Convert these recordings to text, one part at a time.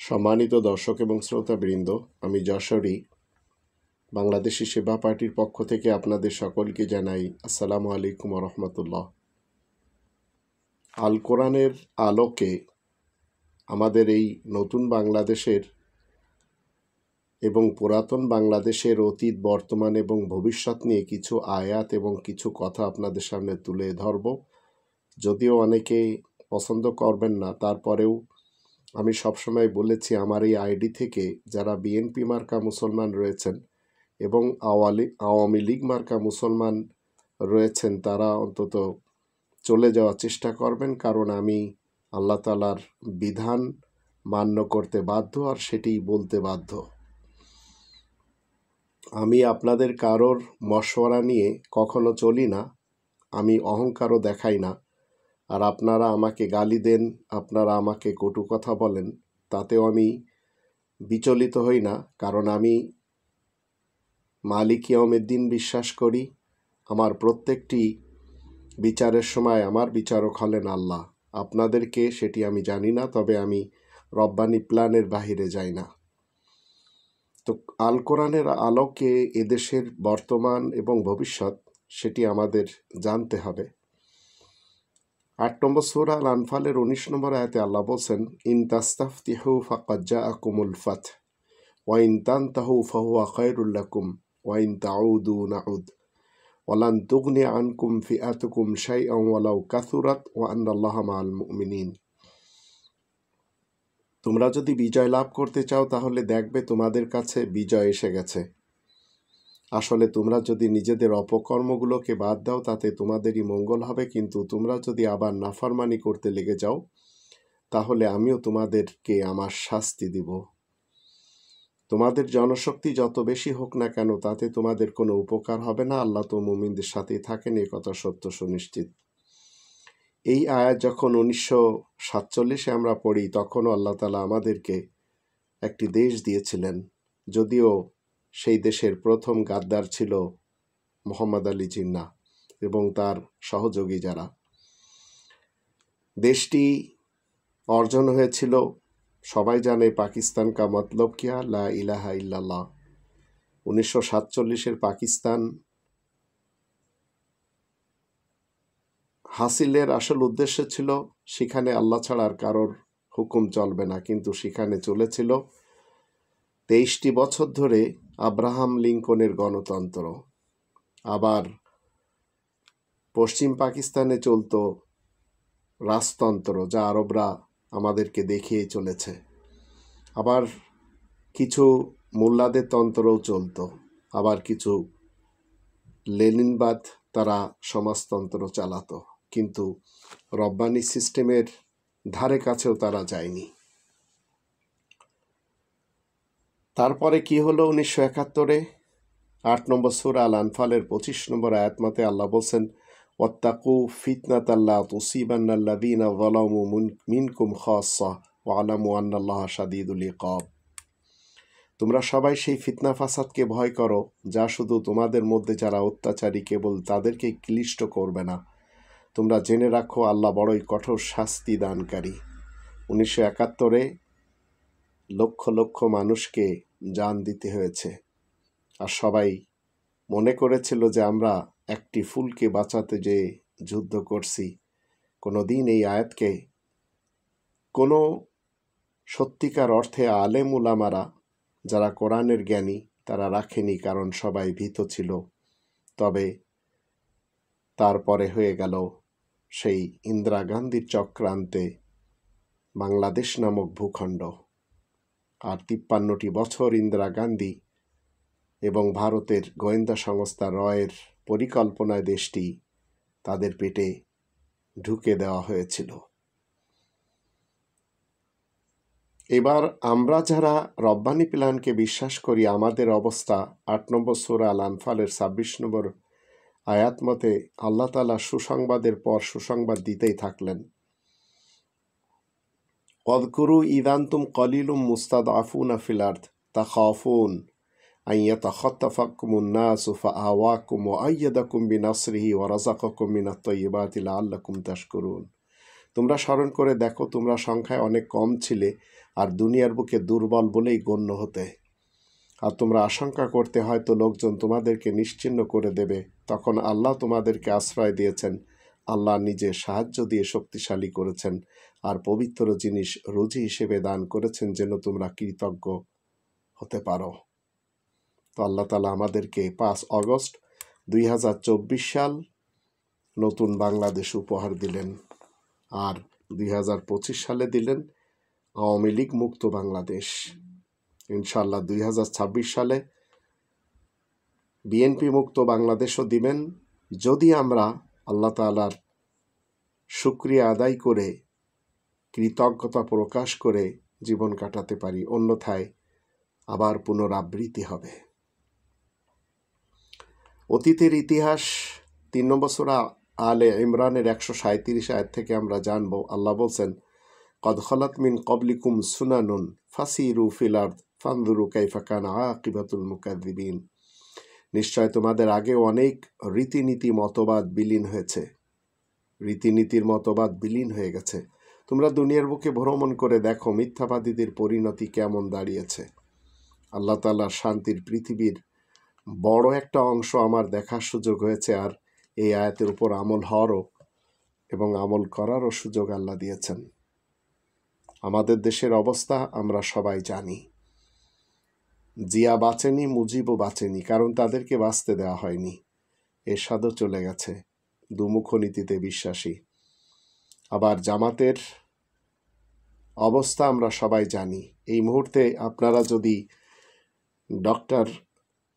সম্মানিত দর্শক এবং শ্রোতাবৃন্দ, আমি যশোরী বাংলাদেশি সেবা পার্টির পক্ষ থেকে আপনাদের সকলকে জানাই আসসালামু আলাইকুম রহমতুল্লাহ। আল কোরআনের আলোকে আমাদের এই নতুন বাংলাদেশের এবং পুরাতন বাংলাদেশের অতীত, বর্তমান এবং ভবিষ্যৎ নিয়ে কিছু আয়াত এবং কিছু কথা আপনাদের সামনে তুলে ধরব। যদিও অনেকে পছন্দ করবেন না, তারপরেও আমি সবসময় বলেছি আমার এই আইডি থেকে যারা বিএনপি মার্কা মুসলমান রয়েছেন এবং আওয়ামী লীগ মার্কা মুসলমান রয়েছেন তারা অন্তত চলে যাওয়ার চেষ্টা করবেন, কারণ আমি আল্লাহ তাআলার বিধান মান্য করতে বাধ্য আর সেটিই বলতে বাধ্য। আমি আপনাদের কারোর মশওয়ারা নিয়ে কখনো চলি না, আমি অহংকারও দেখাই না। আর আপনারা আমাকে গালি দেন, আপনারা আমাকে কটু কথা বলেন, তাতেও আমি বিচলিত হই না, কারণ আমি মালিক ইয়াউমিদ্দিন বিশ্বাস করি। আমার প্রত্যেকটি বিচারের সময় আমার বিচারক হলেন আল্লাহ। আপনাদেরকে সেটি আমি জানি না, তবে আমি রব্বানি প্ল্যানের বাহিরে যাই না। তো আল কোরআনের আলোকে এদেশের বর্তমান এবং ভবিষ্যৎ সেটি আমাদের জানতে হবে। ৮ নম্বর সূরা আল আনফালের ১৯ নম্বর আয়াতে আল্লাহ বলছেন, ইন তাস্তাফতিহু ফাকাদ জাআকুমুল ফাত ওয়া ইন তানতাহু ফাহুয়া খায়রুল লাকুম ওয়া ইন তাউদু নাউদ ওয়ালান তুগনি আনকুম ফিআতুকুম শাইআন ওয়ালাউ কাসুরাত ওয়া আন্নাল্লাহা মাআল মুমিনিন। তোমরা যদি বিজয় লাভ করতে চাও তাহলে দেখবে তোমাদের কাছে বিজয় এসে গেছে। আসলে তোমরা যদি নিজেদের অপকর্মগুলোকে বাদ দাও তাতে তোমাদেরই মঙ্গল হবে, কিন্তু তোমরা যদি আবার নাফরমানি করতে লেগে যাও তাহলে আমিও তোমাদেরকে আমার শাস্তি দিব। তোমাদের জনশক্তি যত বেশি হোক না কেন তাতে তোমাদের কোনো উপকার হবে না, আল্লাহ তো মুমিনদের সাথেই থাকেন, এ কথা সত্য সুনিশ্চিত। এই আয়াত যখন 1947 আমরা পড়ি তখনও আল্লাহ তাআলা আমাদেরকে একটি দেশ দিয়েছিলেন, যদিও সেই দেশের প্রথম গাদ্দার ছিল মোহাম্মদ আলী জিন্নাহ এবং তার সহযোগী যারা। দেশটি অর্জন হয়েছিল, সবাই জানে পাকিস্তান কা মতলব কিয়া লা ইলাহা ইল্লাল্লাহ। 1947 পাকিস্তান হাসিলের আসল উদ্দেশ্য ছিল সেখানে আল্লাহ ছাড়া আর কারোর হুকুম চলবে না, কিন্তু সেখানে চলেছিল 23টি বছর ধরে আব্রাহাম লিঙ্কনের গণতন্ত্র। আবার পশ্চিম পাকিস্তানে চলত রাজতন্ত্র, যা আরবরা আমাদেরকে দেখিয়ে চলেছে। আবার কিছু মোল্লাদের তন্ত্রও চলত, আবার কিছু লেনিনবাদ তারা সমাজতন্ত্র চালাতো, কিন্তু রব্বানি সিস্টেমের ধারে কাছেও তারা যায়নি। তারপরে কি হলো 1971-এ 8 নম্বর সূরা আল আনফালের 25 নম্বর আয়াত মতে আল্লাহ বলছেন, ওয়াত্তাকু ফিতনাতাল্লা তুসিবান্নাল্লাযীনা যালামু মিনকুম খাসসা ওয়া আলামু আন্নাল্লাহা শাদীদুল ইকাব। তোমরা সবাই সেই ফিতনা ফাসাদকে ভয় করো যা শুধু তোমাদের মধ্যে যারা অত্যাচারী কেবল তাদেরকে ক্লিষ্ট করবে না। তোমরা জেনে রাখো আল্লাহ বড়ই কঠোর শাস্তি দানকারী। 1971-এ লক্ষ লক্ষ মানুষকে জান দিতে হয়েছে, আর সবাই মনে করেছিল যে আমরা একটি ফুলকে বাঁচাতে যে যুদ্ধ করছি। কোনো দিন এই আয়াতকে কোনো সত্যিকার অর্থে আলেম উলামারা যারা কোরআনের জ্ঞানী তারা রাখেনি, কারণ সবাই ভীত ছিল। তবে তারপরে হয়ে গেল সেই ইন্দিরা গান্ধীর চক্রান্তে বাংলাদেশ নামক ভূখণ্ড, আর 53টি বছর ইন্দিরা গান্ধী এবং ভারতের গোয়েন্দা সংস্থা রয়ের পরিকল্পনায় দেশটি তাদের পেটে ঢুকে দেওয়া হয়েছিল। এবার আমরা যারা রব্বানি প্ল্যানকে বিশ্বাস করি আমাদের অবস্থা 8 নম্বর সূরা আল আনফালের 26 নম্বর আয়াত মতে আল্লাহ তাআলা সুসংবাদের পর সুসংবাদ দিতেই থাকলেন। ওয়াযকুরু ইযা আনতুম কলিলুম মুস্তাদআফুনা ফিল আরদ তাখাফুন আন ইয়াতাখাত্তাফাকুমুন নাসু ফাআওয়াকুম ওয়া আইয়াদাকুম বিনাসরিহি ওয়া রাযাকাকুম মিনাত তাইয়্যিবাতি লাআল্লাকুম তাশকুরুন। তোমরা স্মরণ করে দেখো, তোমরা সংখ্যায় অনেক কম ছিলে আর দুনিয়ার বুকে দুর্বল বলেই গণ্য হতে। আর তোমরা আশঙ্কা করতে হয়তো লোকজন তোমাদেরকে নিশ্চিহ্ন করে দেবে। তখন আল্লাহ তোমাদেরকে আশ্রয় দিয়েছেন, আল্লাহ নিজে সাহায্য দিয়ে শক্তিশালী করেছেন আর পবিত্র জিনিস রুজি হিসেবে দান করেছেন যেন তোমরা কৃতজ্ঞ হতে পারো। তো আল্লাহ তাআলা আমাদেরকে 5 অগস্ট 2024 সাল নতুন বাংলাদেশ উপহার দিলেন, আর 2025 সালে দিলেন আওয়ামী লীগ মুক্ত বাংলাদেশ। ইনশাআল্লাহ 2026 সালে বিএনপি মুক্ত বাংলাদেশও দিবেন, যদি আমরা আল্লাহ তাআলার শুকরিয়া আদায় করে কৃতজ্ঞতা প্রকাশ করে জীবন কাটাতে পারি, অন্যথায় আবার পুনরাবৃত্তি হবে। অতীতের ইতিহাস 3 নম্বর সূরা আলে ইমরানের 137 আয়াত থেকে আমরা জানব। আল্লাহ বলছেন, কদ খলাত মিন ক্বাবলিকুম সুনানুন ফাসিরু ফিল আরদ ফানজুরু কাইফা কানা আকিবাতুল মুকাজ্জিবিন। নিশ্চয় তোমাদের আগে অনেক রীতিনীতি মতবাদ বিলীন হয়েছে, রীতিনীতির মতবাদ বিলীন হয়ে গেছে। তোমরা দুনিয়ার বুকে ভ্রমণ করে দেখো মিথ্যাবাদীদের পরিণতি কেমন দাঁড়িয়েছে। আল্লাহ তাআলার শান্তির পৃথিবীর বড় একটা অংশ আমার দেখার সুযোগ হয়েছে, আর এই আয়াতের উপর আমল হওয়ারও এবং আমল করারও সুযোগ আল্লাহ দিয়েছেন। আমাদের দেশের অবস্থা আমরা সবাই জানি। জিয়া বাঁচেনি, মুজিবও বাঁচেনি, কারণ তাদেরকে বাঁচতে দেওয়া হয়নি। এরশাদও চলে গেছে, দুমুখ নীতিতে বিশ্বাসী। আবার জামাতের অবস্থা আমরা সবাই জানি। এই মুহূর্তে আপনারা যদি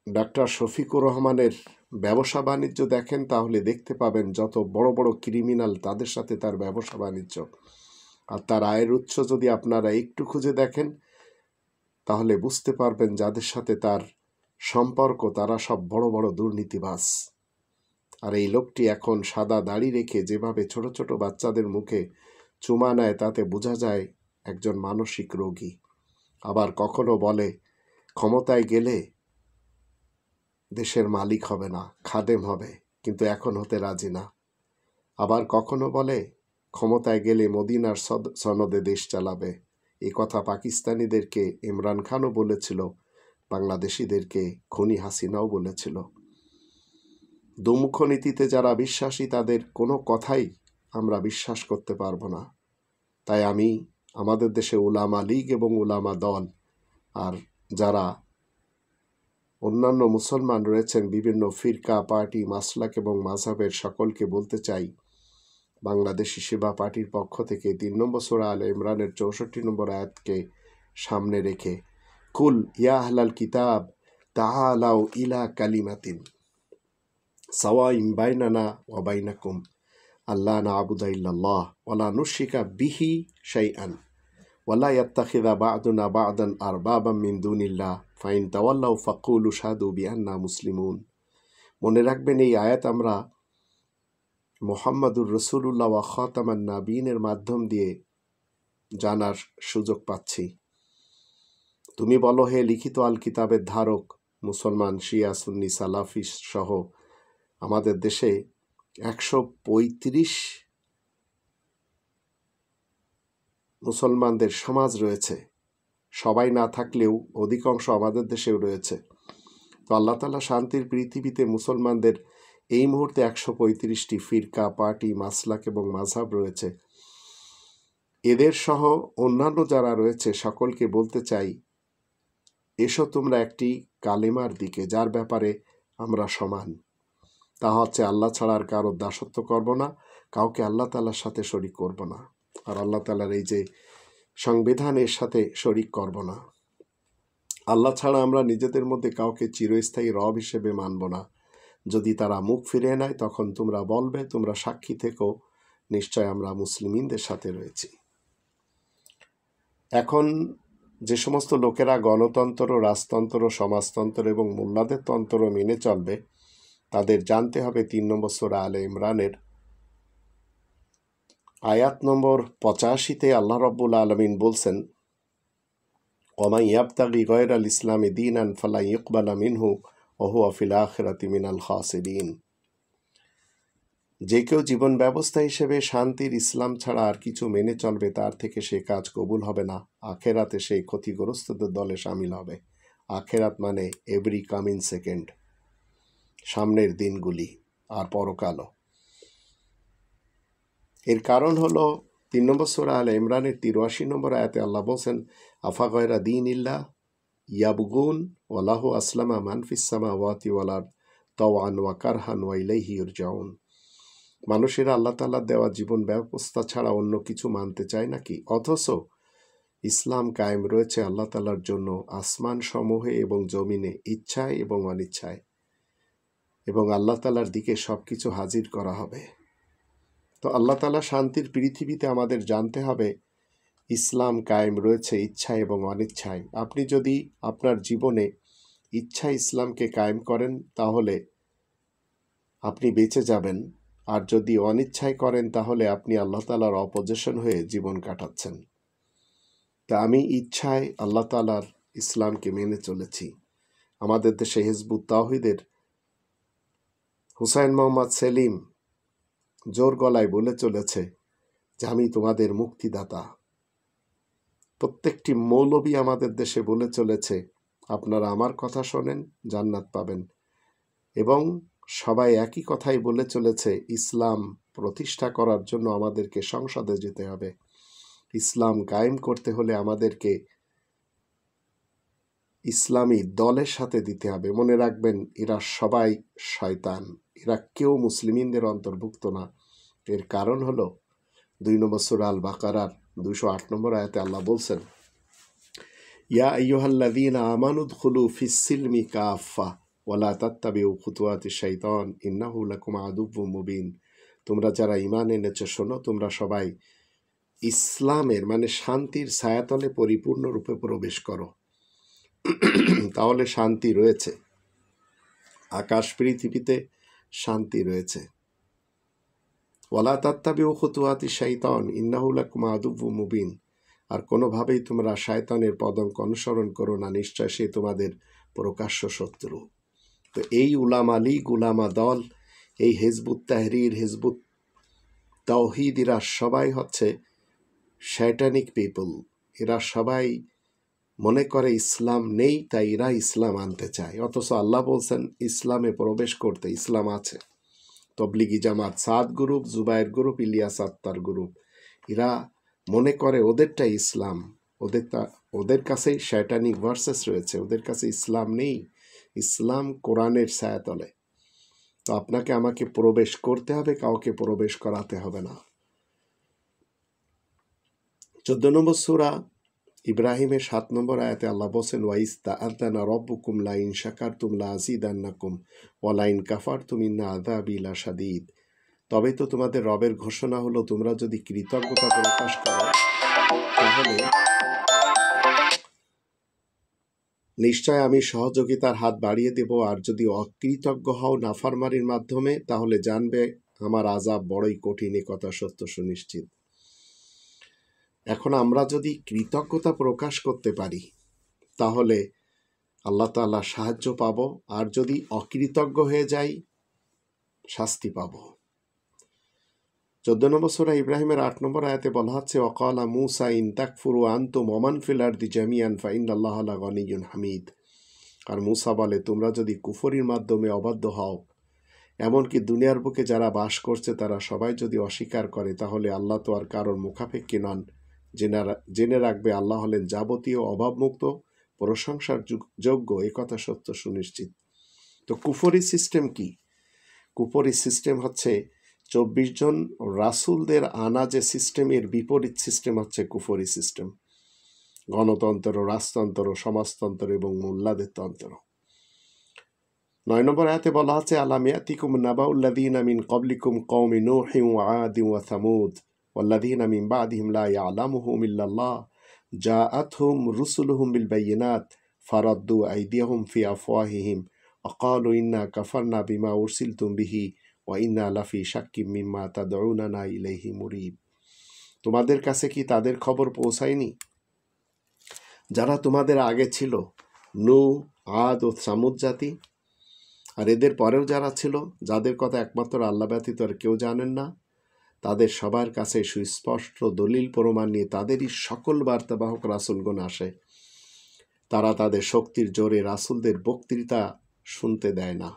ডক্টর শফিকুর রহমানের ব্যবসা বাণিজ্য দেখেন, তাহলে দেখতে পাবেন যত বড় বড় ক্রিমিনাল তাদের সাথে তার ব্যবসা বাণিজ্য। আর তার আয়ের উৎস যদি আপনারা একটু খুঁজে দেখেন, তাহলে বুঝতে পারবেন যাদের সাথে তার সম্পর্ক তারা সব বড় বড় দুর্নীতিবাজ। আর এই লোকটি এখন সাদা দাড়ি রেখে যেভাবে ছোট ছোট বাচ্চাদের মুখে চুমা নেয়, তাতে বোঝা যায় একজন মানসিক রোগী। আবার কখনো বলে ক্ষমতায় গেলে দেশের মালিক হবে না, খাদেম হবে, কিন্তু এখন হতে রাজি না। আবার কখনো বলে ক্ষমতায় গেলে মদিনার সনদে দেশ চালাবে। এই কথা পাকিস্তানিদেরকে ইমরান খানও বলেছিল, বাংলাদেশিদেরকে খুনি হাসিনাও বলেছিল। দুমুখ নীতিতে যারা বিশ্বাসী তাদের কোনো কথাই আমরা বিশ্বাস করতে পারবো না। তাই আমি আমাদের দেশে উলামা লীগ এবং উলামা দল আর যারা অন্যান্য মুসলমান রয়েছেন বিভিন্ন ফিরকা, পার্টি, মাসলাক এবং মাযহাবের সকলকে বলতে চাই, বাংলাদেশি সেবা পার্টির পক্ষ থেকে 3 নম্বর সূরা আলে ইমরানের 64 নম্বর আয়াতকে সামনে রেখে, কুল ইয়া আহলাল কিতাব তাআলাউ ইলা কালিমাতিন সাওয়াইন বাইনানা ওয়া বাইনাকুম আল্লা না'বুদা ইল্লাল্লাহ ওয়া লা নুশরিকা বিহি শাইআন ওয়া লা ইয়াত্তাখিযা বা'দুনা বা'দান আরবাবাম মিন দুনিল্লাহ ফাইন তাওয়াল্লাউ ফাকুলু শাহাদু বিআন্না মুসলিমুন। মনে রাখবেন, এই আয়াত আমরা মুহাম্মাদুর রাসূলুল্লাহ ওয়া খাতামান নাবিয়িনের মাধ্যম দিয়ে জানার সুযোগ পাচ্ছি। তুমি বলো, হে লিখিত আল কিতাবের ধারক মুসলমান, শিয়া, সুন্নি, সালাফি সহ আমাদের দেশে 135 মুসলমানদের সমাজ রয়েছে। সবাই না থাকলেও অধিকাংশ আমাদের দেশেও রয়েছে। তো আল্লাহ তাআলা শান্তির পৃথিবীতে মুসলমানদের এই মুহূর্তে 135টি ফিরকা, পার্টি, মাসলাক এবং মাযহাব রয়েছে। এদের সহ অন্যান্য যারা রয়েছে সকলকে বলতে চাই, এসো তোমরা একটি কালেমার দিকে, যার ব্যাপারে আমরা সমান। তা হচ্ছে আল্লাহ ছাড়া আর কারো দাসত্ব করব না, কাউকে আল্লাহ তাআলার সাথে শরীক করব না, আর আল্লাহ তাআলার এই যে সংবিধানের সাথে শরীক করব না। আল্লাহ ছাড়া আমরা নিজেদের মধ্যে কাউকে চিরস্থায়ী রব হিসেবে মানব না। যদি তারা মুখ ফিরিয়ে নেয়, তখন তোমরা বলবে, তোমরা সাক্ষী থেকো, নিশ্চয় আমরা মুসলিমিনদের সাথে রয়েছি। এখন যে সমস্ত লোকেরা গণতন্ত্র, রাজতন্ত্র, সমাজতন্ত্র এবং মোল্লাদের তন্ত্র মেনে চলবে, তাদের জানতে হবে 3 নম্বর সূরা আলে ইমরানের আয়াত নম্বর 85-তে আল্লাহ রাব্বুল আলামিন বলছেন, ওয়া ইয়াবতাগি গায়রাল ইসলামি দীনান ফালা ইউকবালা মিনহু ওয়া হুয়া ফিল আখিরাতি মিনাল খাসিরিন। যে কেউ জীবন ব্যবস্থা হিসেবে শান্তির ইসলাম ছাড়া আর কিছু মেনে চলবে, তার থেকে সে কাজ কবুল হবে না। আখেরাতে সেই ক্ষতিগ্রস্তদের দলে সামিল হবে। আখেরাত মানে এভরি কামিং সেকেন্ড, সামনের দিনগুলি আর পরকালও। এর কারণ হলো 3 নম্বর সূরা আলে ইমরানের 83 নম্বর আয়াতে আল্লাহ বলছেন, আফা গয়রা দিন ইল্লাহ ইয়াবগুন ওয়ালাহু আসলামা মান ফিস সামাওয়াতি ওয়াল আরদ তাওআন ওয়া কারহান ওয়া ইলাইহি ইরজাউন। মানুষেরা আল্লাহ তাআলার দেওয়া জীবন ব্যবস্থা ছাড়া অন্য কিছু মানতে চায় নাকি? অথচ ইসলাম কায়েম রয়েছে আল্লাহ তাআলার জন্য আসমান সমূহে এবং জমিনে, ইচ্ছায় এবং অনিচ্ছায়, এবং আল্লাহ তাআলার দিকে সবকিছু হাজির করা হবে। তো আল্লাহ তাআলা শান্তির পৃথিবীতে আমাদের জানতে হবে ইসলাম কায়েম রয়েছে ইচ্ছায় এবং অনিচ্ছায়। আপনি যদি আপনার জীবনে ইচ্ছায় ইসলামকে কায়েম করেন তাহলে আপনি বেঁচে যাবেন, আর যদি অনিচ্ছায় করেন তাহলে আপনি আল্লাহ তাআলার অপোজিশন হয়ে জীবন কাটাচ্ছেন। তা আমি ইচ্ছায় আল্লাহ তাআলার ইসলামকে মেনে চলেছি। আমাদের দেশে হিজবুত তাওহীদের হুসাইন মোহাম্মদ সেলিম জোর গলায় বলে চলেছে যে আমি তোমাদের মুক্তিদাতা। প্রত্যেকটি মৌলবী আমাদের দেশে বলে চলেছে আপনারা আমার কথা শোনেন, জান্নাত পাবেন। এবং সবাই একই কথাই বলে চলেছে, ইসলাম প্রতিষ্ঠা করার জন্য আমাদেরকে সংসদে যেতে হবে। ইসলাম কায়েম করতে হলে আমাদেরকে ইসলামী দলের সাথে দিতে হবে। মনে রাখবেন, এরা সবাই শয়তান, এরা কেউ মুসলিমিনদের অন্তর্ভুক্ত না। এর কারণ হলো 2 নম্বর সূরা আল বাকারার 208 নম্বর আয়াতে আল্লাহ বলছেন, ইয়া আইয়ুহাল্লাযীনা আমানু উদখুলু ফিস সিলমি কাফা ওয়ালা তাত্তাবিউ খুতুওয়াতিশ শাইতান ইন্নাহু লাকুম আদুউম মুবিন। তোমরা যারা ঈমান এনেছো শোনো, তোমরা সবাই ইসলামের মানে শান্তির ছায়াতলে পরিপূর্ণরূপে প্রবেশ করো, তাহলে শান্তি রয়েছে, আকাশ পৃথিবীতে শান্তি রয়েছে। ওয়ালা তাত্তাবিউ খুতুওয়াতিশ শাইতান ইন্নাহু লাকুম আদুউম মুবিন। আর কোনোভাবেই তোমরা শয়তানের পদঙ্ক অনুসরণ করো না, নিশ্চয় সে তোমাদের প্রকাশ্য শত্রু। তো এই উলামা লীগ, উলামা দল, এই হিজবুত তাহরীর, হিজবুত তাওহীদ, এরা সবাই হচ্ছে শয়তানিক পিপল। এরা সবাই মনে করে ইসলাম নেই, তাই এরা ইসলাম আনতে চায়। অথচ আল্লাহ বলছেন ইসলামে প্রবেশ করতে ইসলাম আছে। তবলিগি জামাত, সাদ গ্রুপ, জুবায়ের গ্রুপ, ইলিয়াস আত্মার গ্রুপ, এরা মনে করে ওদেরটাই ইসলাম। ওদের কাছেই শয়তানিক ভার্সেস রয়েছে, ওদের কাছে ইসলাম নেই। ইসলাম কোরআনের ছায়াতলে। তো আপনাকে আমাকে প্রবেশ করতে হবে, কাউকে প্রবেশ করাতে হবে না। 14 নম্বর সূরা ইব্রাহিমের 7 নম্বর আয়াতে আল্লাহ বলেন, ওয়াইস তাআযানা রাব্বুকুম লা ইন শাকারতুম লা আযীদান্নাকুম ওয়া লা ইন কাফারতুম ইন্না আযাবি লাশাদীদ। তবে তো তোমাদের রবের ঘোষণা হলো, তোমরা যদি কৃতজ্ঞতা প্রকাশ করো তাহলে নিশ্চয় আমি সহযোগিতার হাত বাড়িয়ে দেব, আর যদি অকৃতজ্ঞ হও নাফরমানির মাধ্যমে তাহলে জানবে আমার আযাব বড়ই কঠিন। এ কথা সত্য সুনিশ্চিত। এখন আমরা যদি কৃতজ্ঞতা প্রকাশ করতে পারি তাহলে আল্লাহ তাআলা সাহায্য পাব, আর যদি অকৃতজ্ঞ হয়ে যাই শাস্তি পাব। 14 নম্বর সূরা ইব্রাহিমের 8 নম্বর আয়াতে বলা হচ্ছে, ওয়াকালা মূসা ইন তাকফুরু আনতুম ওয়া মান ফিল আরদি জামিআন ফা ইন্নাল্লাহা লাগানিয়্যুন হামিদ। আর মূসা বলে, তোমরা যদি কুফরির মাধ্যমে অবাধ্য হও, এমনকি দুনিয়ার বুকে যারা বাস করছে তারা সবাই যদি অস্বীকার করে, তাহলে আল্লাহ তো আর কারোর মুখাপেক্ষী নন। জেনে রাখবে আল্লাহ হলেন যাবতীয় অভাবমুক্ত, প্রশংসার যোগ্য। এ কথা সত্য সুনিশ্চিত। তো কুফরি সিস্টেম কি? কুফরি সিস্টেম হচ্ছে 24 জন রাসূলদের আনা যে সিস্টেমের বিপরীত সিস্টেম হচ্ছে কুফরি সিস্টেম। গণতন্ত্র, রাজতন্ত্র, সমাজতন্ত্র এবং মোল্লাদের তন্ত্র। 9 নম্বর আয়াতে বলা আছে, আলাম ইয়াতিকুম নাবাউল্লাযীনা মিন ক্বাবলিকুম কওমি নূহিন ওয়া আদিন ওয়া সামুদ ওয়াল্লাযীনা মিন বা'দিহিম লা ইয়ালামুহুম ইল্লাল্লাহ জাআতহুম রুসুলুহুম বিল বায়িনাত ফারাদ্দু আইদিয়াহুম ফি আফওয়াহিহিম ওয়া ক্বালু ইন্না কাফারনা বিমা উরসিলতুম বিহি ওয়া ইন্না লাফি শাক্কিম মিম্মা তাদউনানা ইলাইহি মুরিব। তোমাদের কাছে কি তাদের খবর পৌঁছায়নি যারা তোমাদের আগে ছিল, নূহ, আদ ও সামুদ জাতি? আর এদের পরেও যারা ছিল, যাদের কথা একমাত্র আল্লাহ ব্যতীত আর কেউ জানেন না, তাদের সবার কাছে সুস্পষ্ট দলিল প্রমাণ নিয়ে তাদেরই সকল বার্তাবাহক রাসূলগণ আসে। তারা তাদের শক্তির জোরে রাসূলদের বক্তৃতা শুনতে দেয় না,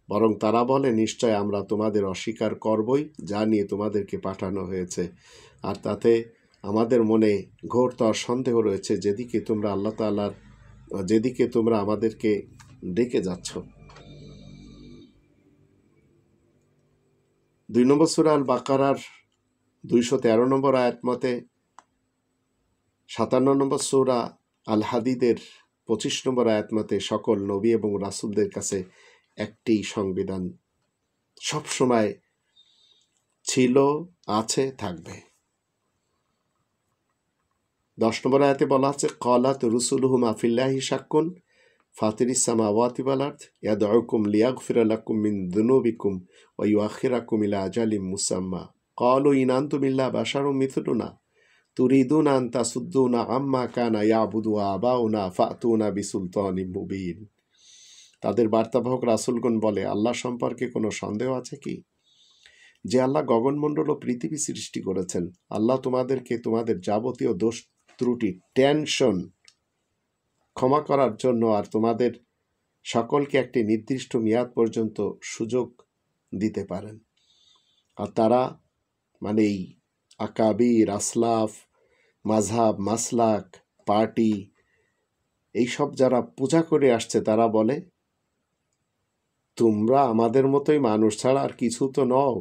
বরং তারা বলে, নিশ্চয় আমরা তোমাদের অস্বীকার করবই যা নিয়ে তোমাদেরকে পাঠানো হয়েছে, আর তাতে আমাদের মনে ঘোরতর সন্দেহ রয়েছে যেদিকে তোমরা আমাদেরকে ডেকে যাচ্ছ। 2 নম্বর সূরা আল বাকারার 213 নম্বর আয়াত মতে 57 নম্বর সূরা আল হাদিদের 25 নম্বর আয়াত মতে সকল নবী এবং রাসূলদের কাছে একটি সংবিধান সবসময় ছিল, আছে, থাকবে। 10 নম্বর আয়াতে বলা আছে, ক্বালাত রুসুলুহুম আফিল্লাহি শাক্কুন ফাতিরিস সামাওয়াতি ওয়াল আরদ ইয়াদউকুম লিয়াগফিরা লাকুম মিন যুনুবিকুম ওয়া ইউআখিরাকুম ইলা আজালিম মুসাম্মা ক্বালু ইন আনতুম ইল্লা বাশারুম মিথলুনা তুরিদুনা আন তাসুদ্দুনা আম্মা কানা ইয়াবুদু আবাউনা ফাতুনা বিসুলতানিম মুবিন। তাদের বার্তাবাহক রাসূলগণ বলে, আল্লাহ সম্পর্কে কোনো সন্দেহ আছে কি? যে আল্লাহ গগনমণ্ডল ও পৃথিবী সৃষ্টি করেছেন, আল্লাহ তোমাদেরকে তোমাদের যাবতীয় দোষ ত্রুটি টেনশন ক্ষমা করার জন্য আর তোমাদের সকলকে একটি নির্দিষ্ট মেয়াদ পর্যন্ত সুযোগ দিতে পারেন। আর তারা মানে এই আকাবির, আসলাফ, মাযহাব, মাসলাক, পার্টি এইসব যারা পূজা করে আসছে, তারা বলে, তোমরা আমাদের মতোই মানুষ ছাড়া আর কিছু তো নও।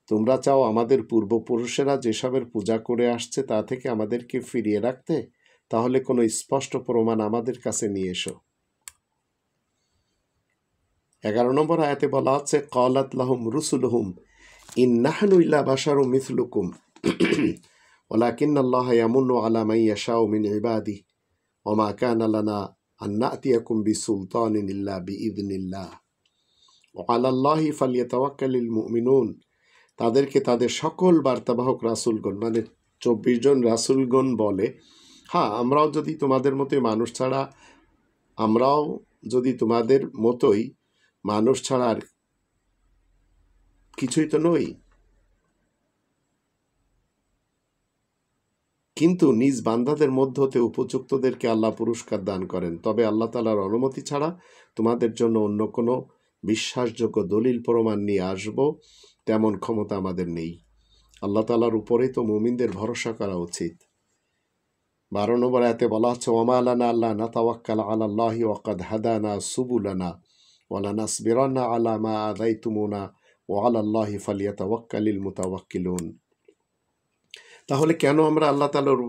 তোমরা চাও আমাদের পূর্বপুরুষেরা যেসবের পূজা করে আসছে তা থেকে আমাদেরকে ফিরিয়ে রাখতে? তাহলে কোনো স্পষ্ট প্রমাণ আমাদের কাছে নিয়ে এসো। 11 নম্বর আয়াতে বলা হচ্ছে, ক্বালাত লাহুম রুসুলুহুম ইন নাহনু ইল্লা বাশারুম মিথলুকুম ওয়ালাকিন্নাল্লাহা ইয়ামুন্নু আলা মান ইয়াশাউ মিন ইবাদিহি ওয়া মা কানা লানা আন না'তিয়াকুম বিসুলতানিন ইল্লা বিইযনিল্লাহ ওয়া আলাল্লাহি ফালইয়াতাওয়াক্কালিল মুমিনুন। তাদেরকে তাদের সকল বার্তাবাহক রাসূলগণ মানে 24 জন রাসূলগণ বলে, হ্যাঁ, আমরাও যদি তোমাদের মতোই মানুষ ছাড়া আর কিছুই তো নই। কিন্তু নিজ বান্দাদের মধ্য হতে উপযুক্তদেরকে আল্লাহ পুরস্কার দান করেন, তবে আল্লাহ তাআলার অনুমতি ছাড়া তোমাদের জন্য অন্য কোনো বিশ্বাসযোগ্য দলিল প্রমাণ নিয়ে আসব তেমন ক্ষমতা আমাদের নেই। আল্লাহ তাআলার উপরেই তো মুমিনদের ভরসা করা উচিত। 12 নম্বর আয়াতে বলা হচ্ছে, ওয়ামা লানা আল্লা নাতাওয়াক্কালা আলাল্লাহি ওয়া কাদ হাদানা সুবুলানা ওয়া লানাসবিরান্না আলা মা আযাইতুমুনা ওয়া আলাল্লাহি ফালইয়াতাওয়াক্কালিল মুতাওয়াক্কিলুন। তাহলে কেন আমরা আল্লাহ তাআলার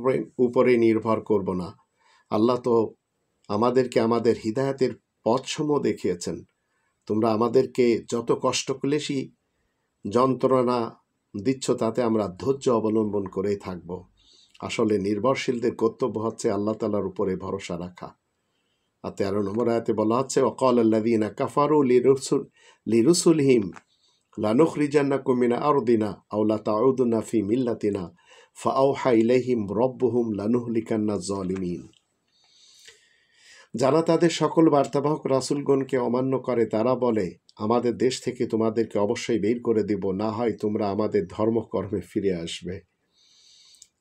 উপরে নির্ভর করব না? আল্লাহ তো আমাদেরকে আমাদের হিদায়াতের পথসমূহ দেখিয়েছেন। তোমরা আমাদেরকে যত কষ্ট ক্লেশী যন্ত্রণা দিচ্ছ তাতে আমরা ধৈর্য অবলম্বন করেই থাকব। আসলে নির্ভরশীলদের কর্তব্য হচ্ছে আল্লাহ তাআলার উপরে ভরসা রাখা। আর 13 নম্বর আয়াতে বলা হচ্ছে, ওয়াকালাল্লাযীনা কাফারু লিরুসুলিহিম লানুখরিজান্নাকুম মিন আরদিনা আও লাতাউদুনা ফি মিল্লাতিনা ফাআওহা ইলাইহিম রাব্বুহুম লানুহলিকান্নাজ জালিমিন। যারা তাদের সকল বার্তাবাহক রাসূলগণকে অমান্য করে তারা বলে, আমাদের দেশ থেকে তোমাদেরকে অবশ্যই বের করে দেব, না হয় তোমরা আমাদের ধর্মকর্মে ফিরে আসবে।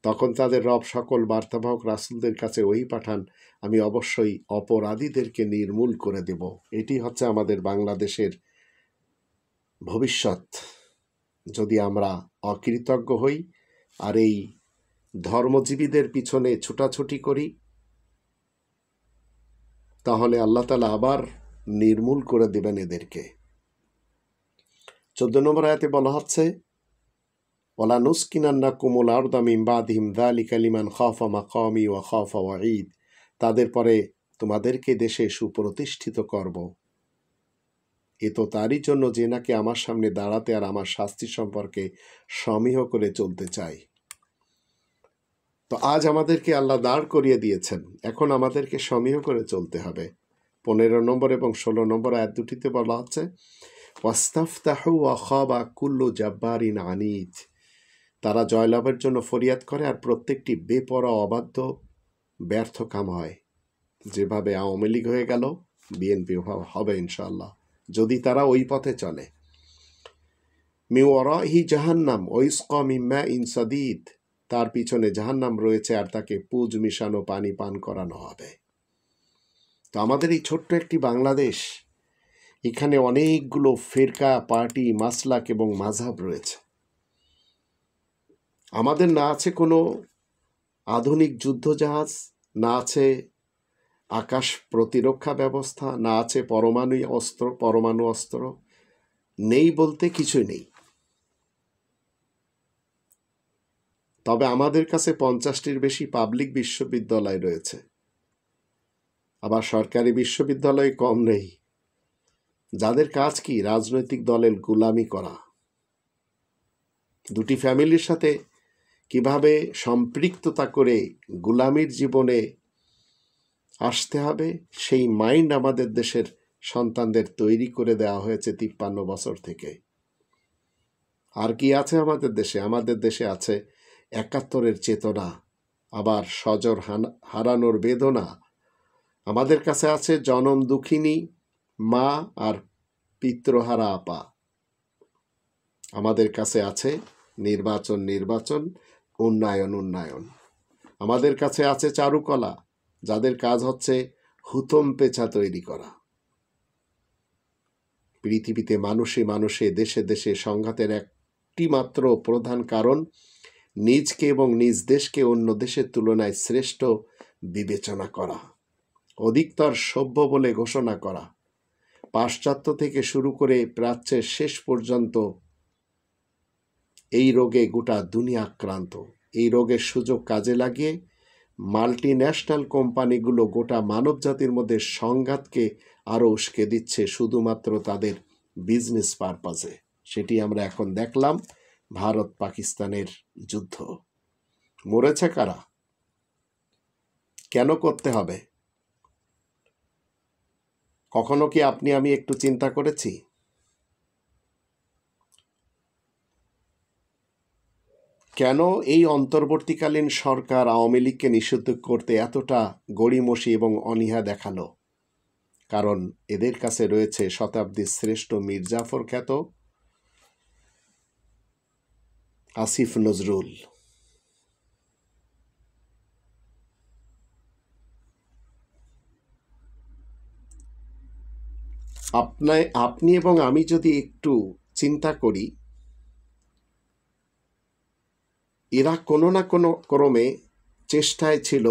তখন তাদের রব সকল বার্তাবাহক রাসূলদের কাছে ওহী পাঠান, আমি অবশ্যই অপরাধীদেরকে নির্মূল করে দেব। এটি হচ্ছে আমাদের বাংলাদেশের ভবিষ্যৎ। যদি আমরা অকৃতজ্ঞ হই আর এই ধর্মজীবীদের পিছনে ছুটাছুটি করি, তাহলে আল্লাহ তাআলা আবার নির্মূল করে দেবেন এদেরকে। 14 নম্বর আয়াতে বলা হচ্ছে, ওয়ালা নুসকিনান্নাকুমুল আরদা মিন বাদিহিম যালিকা লিমান খাফা মাকামি ওয়া খাফা ওয়াঈদ। তাদের পরে তোমাদেরকে দেশে সুপ্রতিষ্ঠিত করব। এ তো তারই জন্য যে নাকি আমার সামনে দাঁড়াতে আর আমার শাস্তি সম্পর্কে সমীহ করে চলতে চায়। তো আজ আমাদেরকে আল্লাহ দাঁড় করিয়ে দিয়েছেন, এখন আমাদেরকে সমীহ করে চলতে হবে। 15 নম্বর এবং 16 নম্বর আয়াত দুটিতে বলা হচ্ছে, ওয়াস্তাফতাহু ওয়া খাবা কুল্লু জাব্বারিন আনিদ। তারা জয়লাভের জন্য ফরিয়াদ করে আর প্রত্যেকটি বেপরোয়া অবাধ্য ব্যর্থ কাম হয়। যেভাবে আওয়ামী লীগ হয়ে গেল, বিএনপি হবে ইনশাআল্লাহ। যদি তারা ওই পথে চলে। মি ওয়ারাইহি জাহান্নাম ওয়াইসকা মিন মাইন সাদিদ, তার পিছনে জাহান্নাম রয়েছে আর তাকে পুজ মিশানো পানি পান করানো হবে। তো আমাদের এই ছোট্ট একটি বাংলাদেশ, এখানে অনেকগুলো ফিরকা, পার্টি, মাসলাক এবং মাযহাব রয়েছে। আমাদের না আছে কোনো আধুনিক যুদ্ধজাহাজ, না আছে আকাশ প্রতিরক্ষা ব্যবস্থা, না আছে পরমাণু অস্ত্র, নেই বলতে কিছুই নেই। তবে আমাদের কাছে 50টির বেশি পাবলিক বিশ্ববিদ্যালয় রয়েছে, আবার সরকারি বিশ্ববিদ্যালয় কম নেই, যাদের কাজ কি রাজনৈতিক দলের গোলামি করা। দুটি ফ্যামিলির সাথে কিভাবে সম্পৃক্ততা করে গোলামির জীবনে আসতে হবে, সেই মাইন্ড আমাদের দেশের সন্তানদের তৈরি করে দেওয়া হয়েছে 53 বছর থেকে। আর কি আছে আমাদের দেশে? আমাদের দেশে আছে 71-এর চেতনা, আবার সজর হারানোর বেদনা। আমাদের কাছে আছে জনম দুঃখিনী মা আর পিতৃহারা আপা। আমাদের কাছে আছে নির্বাচন, উন্নয়ন। আমাদের কাছে আছে চারুকলা, যাদের কাজ হচ্ছে হুতম পেঁচা তৈরি করা। পৃথিবীতে মানুষে দেশে সংঘাতের একটি মাত্র প্রধান কারণ নিজকে এবং নিজ দেশকে অন্য দেশের তুলনায় শ্রেষ্ঠ বিবেচনা করা, অধিকতর সভ্য বলে ঘোষণা করা। পাশ্চাত্য থেকে শুরু করে প্রাচ্যের শেষ পর্যন্ত এই রোগে গোটা দুনিয়া আক্রান্ত। এই রোগের সুযোগ কাজে লাগিয়ে মাল্টিন্যাশনাল কোম্পানিগুলো গোটা মানব জাতির মধ্যে সংঘাতকে আরও উস্কে দিচ্ছে শুধুমাত্র তাদের বিজনেস পারপাজে। সেটি আমরা এখন দেখলাম ভারত পাকিস্তানের যুদ্ধ। মরেছে কারা? কেন করতে হবে? কখনো কি আপনি আমি একটু চিন্তা করেছি? কেন এই অন্তর্বর্তীকালীন সরকার আওয়ামী লীগকে নিষিদ্ধ করতে এতটা গড়িমসি এবং অনীহা দেখালো? কারণ এদের কাছে রয়েছে শতাব্দীর শ্রেষ্ঠ মীর জাফর খ্যাত আসিফ নজরুল। আপনি এবং আমি যদি একটু চিন্তা করি, এরা কোনো না কোনো ক্রমে চেষ্টায় ছিল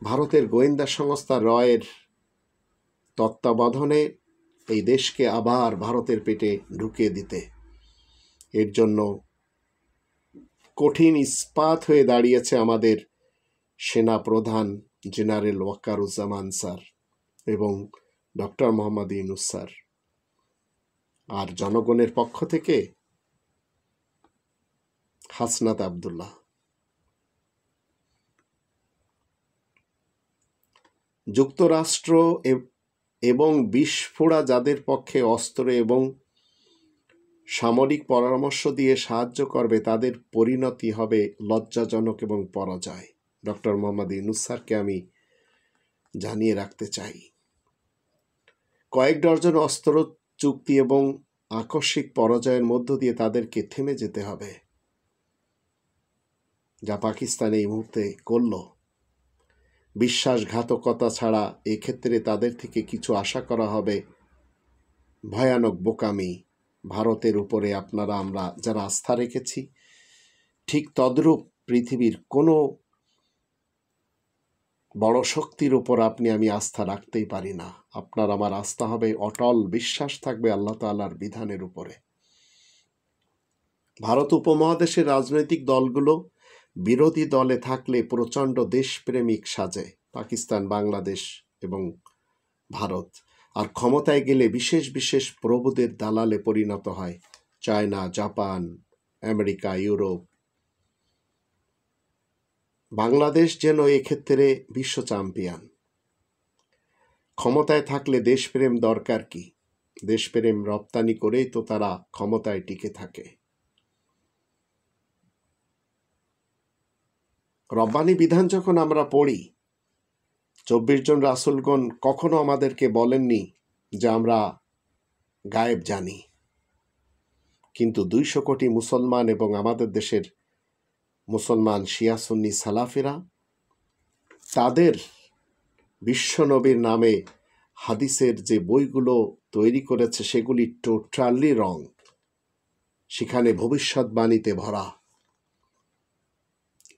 ভারতের গোয়েন্দা সংস্থা রয়ের তত্ত্বাবধানে এই দেশকে আবার ভারতের পেটে ঢুকিয়ে দিতে। এর জন্য কঠিন ইস্পাত হয়ে দাঁড়িয়েছে আমাদের সেনা প্রধান জেনারেল ওয়াকারুজ্জামান স্যার এবং ডক্টর মোহাম্মদ ইউনূস স্যার। আর জনগণের পক্ষ থেকে হাসনাত আবদুল্লাহ। যুক্তরাষ্ট্র এবং বিস্ফোরা যাদের পক্ষে অস্ত্র এবং সামরিক পরামর্শ দিয়ে সাহায্য করবে, তাদের পরিণতি হবে লজ্জাজনক এবং পরাজয়। ডক্টর মোহাম্মদ ইউনূস স্যারকে আমি জানিয়ে রাখতে চাই, কয়েক ডজন অস্ত্র চুক্তি এবং আকস্মিক পরাজয়ের মধ্য দিয়ে তাদেরকে থেমে যেতে হবে, যা পাকিস্তান এই মুহূর্তে করল। বিশ্বাসঘাতকতা ছাড়া এক্ষেত্রে তাদের থেকে কিছু আশা করা হবে ভয়ানক বোকামি। ভারতের উপরে আমরা যারা আস্থা রেখেছি, ঠিক তদ্রূপ পৃথিবীর কোনো বড় শক্তির উপর আমি আস্থা রাখতেই পারি না। আপনার আমার আস্থা হবে, অটল বিশ্বাস থাকবে আল্লাহ তাআলার বিধানের উপরে। ভারত উপমহাদেশের রাজনৈতিক দলগুলো বিরোধী দলে থাকলে প্রচণ্ড দেশপ্রেমিক সাজে, পাকিস্তান, বাংলাদেশ এবং ভারত। আর ক্ষমতায় গেলে বিশেষ প্রভুদের দালালে পরিণত হয় China, Japan, America, Europe. Bangladesh যেন এক্ষেত্রে বিশ্ব চ্যাম্পিয়ন। ক্ষমতায় থাকলে দেশপ্রেম দরকার কি? দেশপ্রেম রপ্তানি করেই তো তারা ক্ষমতায় টিকে থাকে। রব্বানি বিধান যখন আমরা পড়ি, 24 জন রাসূলগণ কখনো আমাদেরকে বলেননি যে আমরা গায়েব জানি, কিন্তু 200 কোটি মুসলমান এবং আমাদের দেশের মুসলমান শিয়া সুন্নি সালাফিরা তাদের বিশ্বনবীর নামে হাদিসের যে বইগুলো তৈরি করেছে সেগুলি টোটালি রং, সেখানে ভবিষ্যৎবাণীতে ভরা।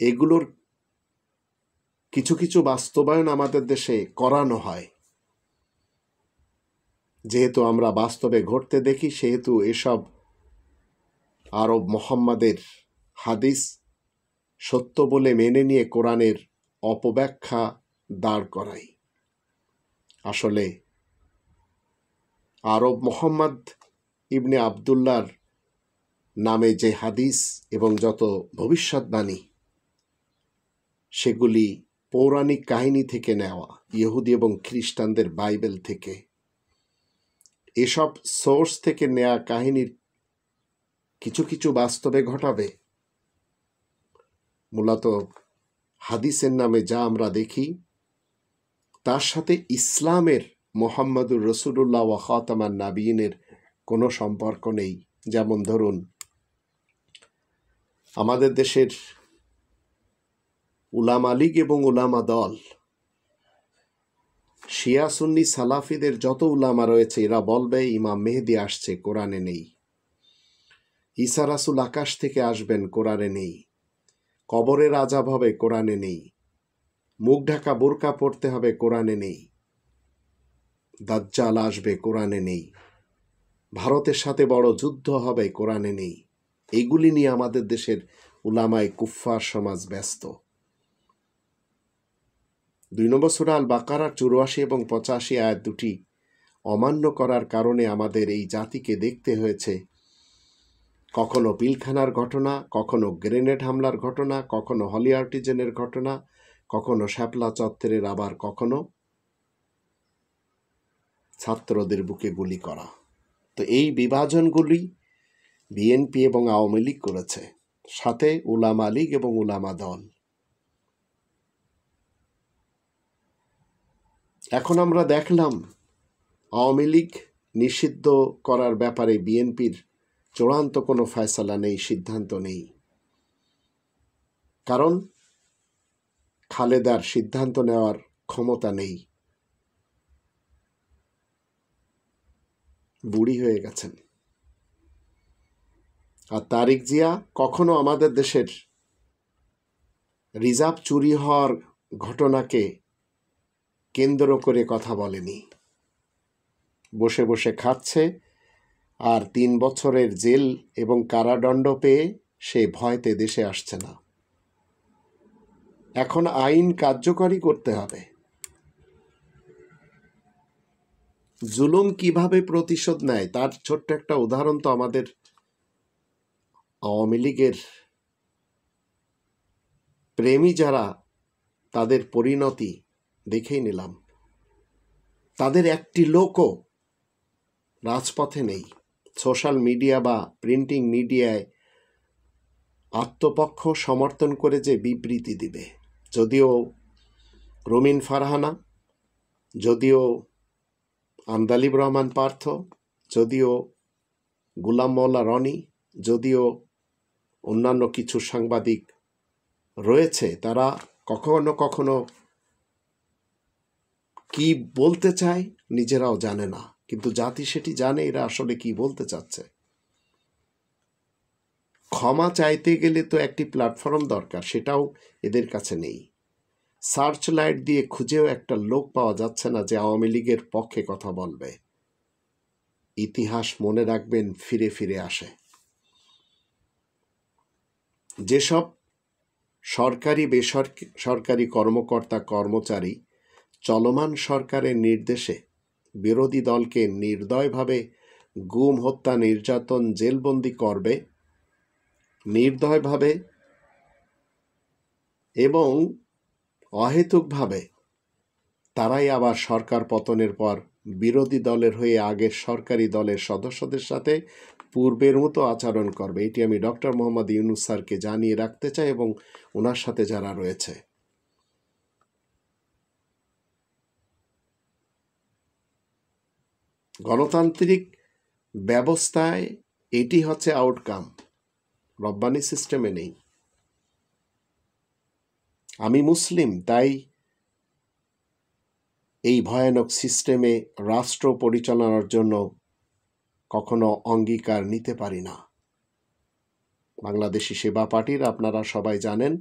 এগুলোর কিছু কিছু বাস্তবায়ন আমাদের দেশে করানো হয়, যেহেতু আমরা বাস্তবে ঘটতে দেখি, সেহেতু এসব আরব মোহাম্মদের হাদিস সত্য বলে মেনে নিয়ে কোরআনের অপব্যাখ্যা দাঁড় করাই। আসলে আরব মোহাম্মদ ইবনে আবদুল্লাহর নামে যে হাদিস এবং যত ভবিষ্যৎবাণী, সেগুলি পৌরাণিক কাহিনী থেকে নেওয়া, ইহুদি এবং খ্রিস্টানদের বাইবেল থেকে। এসব সোর্স থেকে নেওয়া কাহিনীর কিছু কিছু বাস্তবে ঘটাবে। মূলত হাদিসের নামে যা আমরা দেখি, তার সাথে ইসলামের মোহাম্মদুর রসুলুল্লাহ ওয়া খাতামান নাবিয়িনের কোনো সম্পর্ক নেই। যেমন ধরুন, আমাদের দেশের উলামা লীগ এবং উলামা দল, শিয়া সুন্নি সালাফিদের যত উলামা রয়েছে, এরা বলবে ইমাম মেহেদী আসছে, কোরআনে নেই। ঈসা রাসূল আকাশ থেকে আসবেন, কোরআনে নেই। কবরের আযাব হবে, কোরআনে নেই। মুখ ঢাকা বোরকা পড়তে হবে, কোরআনে নেই। দাজ্জাল আসবে, কোরআনে নেই। ভারতের সাথে বড় যুদ্ধ হবে, কোরআনে নেই। এগুলি নিয়ে আমাদের দেশের উলামায়ে কুফফার সমাজ ব্যস্ত। 2 নম্বর সূরা আল বাকারার 84 এবং 85 আয়াত দুটি অমান্য করার কারণে আমাদের এই জাতিকে দেখতে হয়েছে কখনো পিলখানার ঘটনা, কখনো গ্রেনেড হামলার ঘটনা, কখনো হলি আর্টিজেনের ঘটনা, কখনো শাপলা চত্বরের, আবার কখনো ছাত্রদের বুকে গুলি করা। তো এই বিভাজনগুলি বিএনপি এবং আওয়ামী লীগ করেছে, সাথে উলামা লীগ এবং উলামা দল। এখন আমরা দেখলাম আওয়ামী লীগ নিষিদ্ধ করার ব্যাপারে বিএনপির চূড়ান্ত কোনো ফয়সালা নেই, সিদ্ধান্ত নেই। কারণ খালেদার সিদ্ধান্ত নেওয়ার ক্ষমতা নেই, বুড়ি হয়ে গেছেন। আর তারেক জিয়া কখনো আমাদের দেশের রিজার্ভ চুরি হওয়ার ঘটনাকে কেন্দ্র করে কথা বলেনি। বসে বসে খাচ্ছে, আর 3 বছরের জেল এবং কারাদণ্ড পেয়ে সে ভয়তে দেশে আসছে না। এখন আইন কার্যকরী করতে হবে। জুলুম কিভাবে প্রতিশোধ নেয় তার ছোট্ট একটা উদাহরণ তো আমাদের আওয়ামী লীগের প্রেমী যারা, তাদের পরিণতি দেখেই নিলাম। তাদের একটি লোকও রাজপথে নেই। সোশ্যাল মিডিয়া বা প্রিন্টিং মিডিয়ায় আত্মপক্ষ সমর্থন করে যে বিবৃতি দিবে, যদিও রুমিন ফারহানা, যদিও আন্দালিব রহমান পার্থ, যদিও গুলাম মোল্লা রনি, যদিও অন্যান্য কিছু সাংবাদিক রয়েছে, তারা কখনো কখনো কি বলতে চায় নিজেরাও জানে না, কিন্তু জাতি সেটি জানে এরা আসলে কি বলতে চাচ্ছে। ক্ষমা চাইতে গেলে তো একটি প্ল্যাটফর্ম দরকার, সেটাও এদের কাছে নেই। সার্চ লাইট দিয়ে খুঁজেও একটা লোক পাওয়া যাচ্ছে না যে আওয়ামী লীগের পক্ষে কথা বলবে। ইতিহাস মনে রাখবেন, ফিরে ফিরে আসে। যেসব সরকারি বেসরকারি কর্মকর্তা কর্মচারী চলমান সরকারের নির্দেশে বিরোধী দলকে নির্দয়ভাবে গুম, হত্যা, নির্যাতন, জেলবন্দি করবে নির্দয়ভাবে এবং অহেতুকভাবে, তারাই আবার সরকার পতনের পর বিরোধী দলের হয়ে আগের সরকারি দলের সদস্যদের সাথে পূর্বের মতো আচরণ করবে। এটি আমি ডক্টর মোহাম্মদ ইউনূস স্যারকে জানিয়ে রাখতে চাই এবং ওনার সাথে যারা রয়েছে। গণতান্ত্রিক ব্যবস্থায় এটি হচ্ছে আউটকাম, রব্বানি সিস্টেমে নেই। আমি মুসলিম, তাই এই ভয়ানক সিস্টেমে রাষ্ট্র পরিচালনার জন্য কখনো অঙ্গীকার নিতে পারি না। বাংলাদেশি সেবা পার্টির আপনারা সবাই জানেন,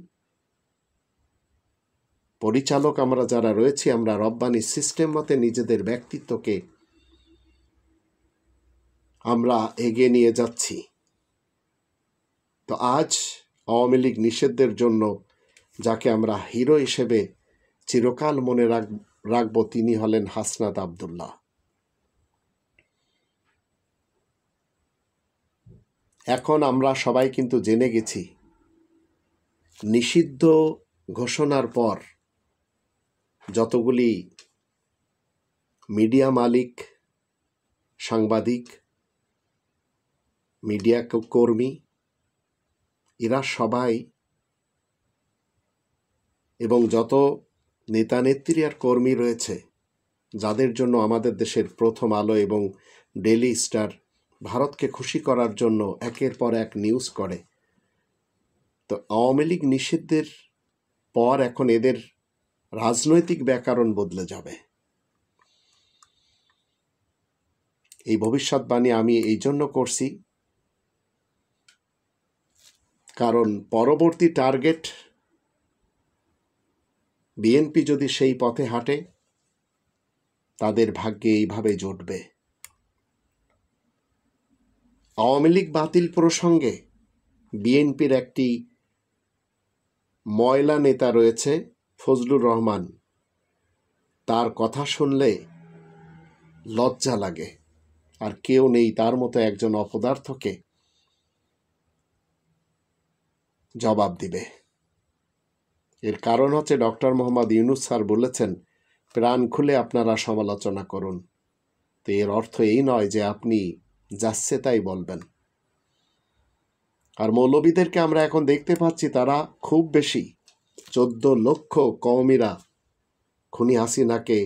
পরিচালক আমরা যারা রয়েছি, আমরা রব্বানি সিস্টেম মতে নিজেদের ব্যক্তিত্বকে আমরা এগিয়ে নিয়ে যাচ্ছি। তো আজ আওয়ামী লীগ নিষিদ্ধের জন্য যাকে আমরা হিরো হিসেবে চিরকাল মনে রাখব, তিনি হলেন হাসনাত আব্দুল্লাহ। এখন আমরা সবাই কিন্তু জেনে গেছি, নিষিদ্ধ ঘোষণার পর যতগুলি মিডিয়া মালিক, সাংবাদিক, মিডিয়া কর্মী, এরা সবাই এবং যত নেতা নেত্রী আর কর্মী রয়েছে, যাদের জন্য আমাদের দেশের প্রথম আলো এবং ডেইলি স্টার ভারতকে খুশি করার জন্য একের পর এক নিউজ করে, তো আওয়ামী লীগ নিষিদ্ধের পর এখন এদের রাজনৈতিক ব্যাকরণ বদলে যাবে। এই ভবিষ্যৎবাণী আমি এই জন্য করছি, কারণ পরবর্তী টার্গেট বিএনপি যদি সেই পথে হাঁটে, তাদের ভাগ্যে এইভাবে জুটবে। আওয়ামী লীগ বাতিল প্রসঙ্গে বিএনপির একটি ময়লা নেতা রয়েছে, ফজলুর রহমান, তার কথা শুনলে লজ্জা লাগে। আর কেউ নেই তার মতো একজন অপদার্থকে জবাব দিবে। এর কারণ হচ্ছে ডক্টর মোহাম্মদ ইউনূস স্যার বলেছেন, প্রাণ খুলে আপনারা সমালোচনা করুন। তো এর অর্থ এই নয় যে আপনি যাচ্ছে তাই বলবেন। আর মৌলবীদেরকে আমরা এখন দেখতে পাচ্ছি, তারা খুব বেশি 14 লক্ষ কওমিরা খুনি হাসিনাকে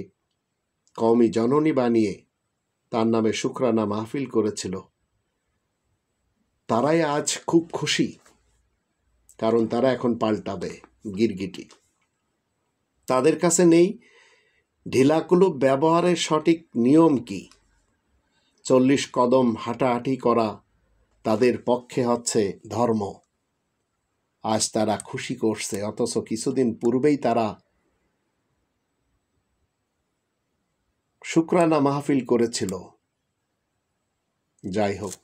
কওমি জননী বানিয়ে তার নামে শুকরানা মাহফিল করেছিল, তারাই আজ খুব খুশি, কারণ তারা এখন পাল্টাবে গিরগিটি। তাদের কাছে নেই ঢিলাকুলুপ ব্যবহারের সঠিক নিয়ম কি। 40 কদম হাঁটাহাঁটি করা তাদের পক্ষে হচ্ছে ধর্ম। আজ তারা খুশি করছে, অথচ কিছুদিন পূর্বেই তারা শুকরানা মাহফিল করেছিল। যাই হোক,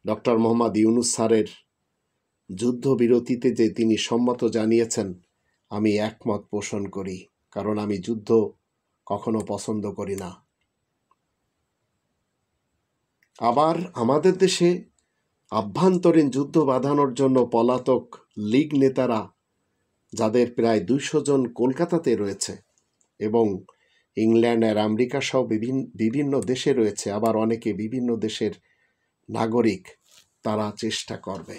ডক্টর মোহাম্মদ ইউনূস স্যারের যুদ্ধবিরতিতে যে তিনি সম্মত জানিয়েছেন, আমি একমত পোষণ করি, কারণ আমি যুদ্ধ কখনো পছন্দ করি না। আবার আমাদের দেশে আভ্যন্তরীণ যুদ্ধ বাঁধানোর জন্য পলাতক লীগ নেতারা, যাদের প্রায় 200 জন কলকাতাতে রয়েছে এবং ইংল্যান্ড আর আমেরিকা সহ বিভিন্ন দেশে রয়েছে, আবার অনেকে বিভিন্ন দেশের নাগরিক, তারা চেষ্টা করবে।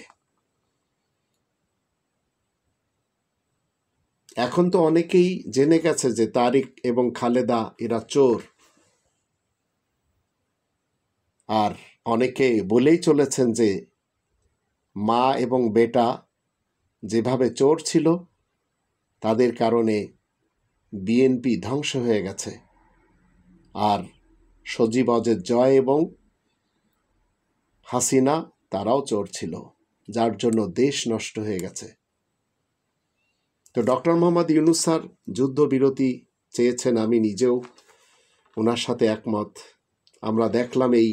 এখন তো অনেকেই জেনে গেছে যে তারিক এবং খালেদা এরা চোর, আর অনেকে বলেই চলেছেন যে মা এবং বেটা যেভাবে চোর ছিল, তাদের কারণে বিএনপি ধ্বংস হয়ে গেছে, আর সজীব অজের জয় এবং হাসিনা তারাও চোর ছিল, যার জন্য দেশ নষ্ট হয়ে গেছে। তো ডক্টর মোহাম্মদ ইউনূস স্যার যুদ্ধবিরতি চেয়েছেন, আমি নিজেও ওনার সাথে একমত। আমরা দেখলাম এই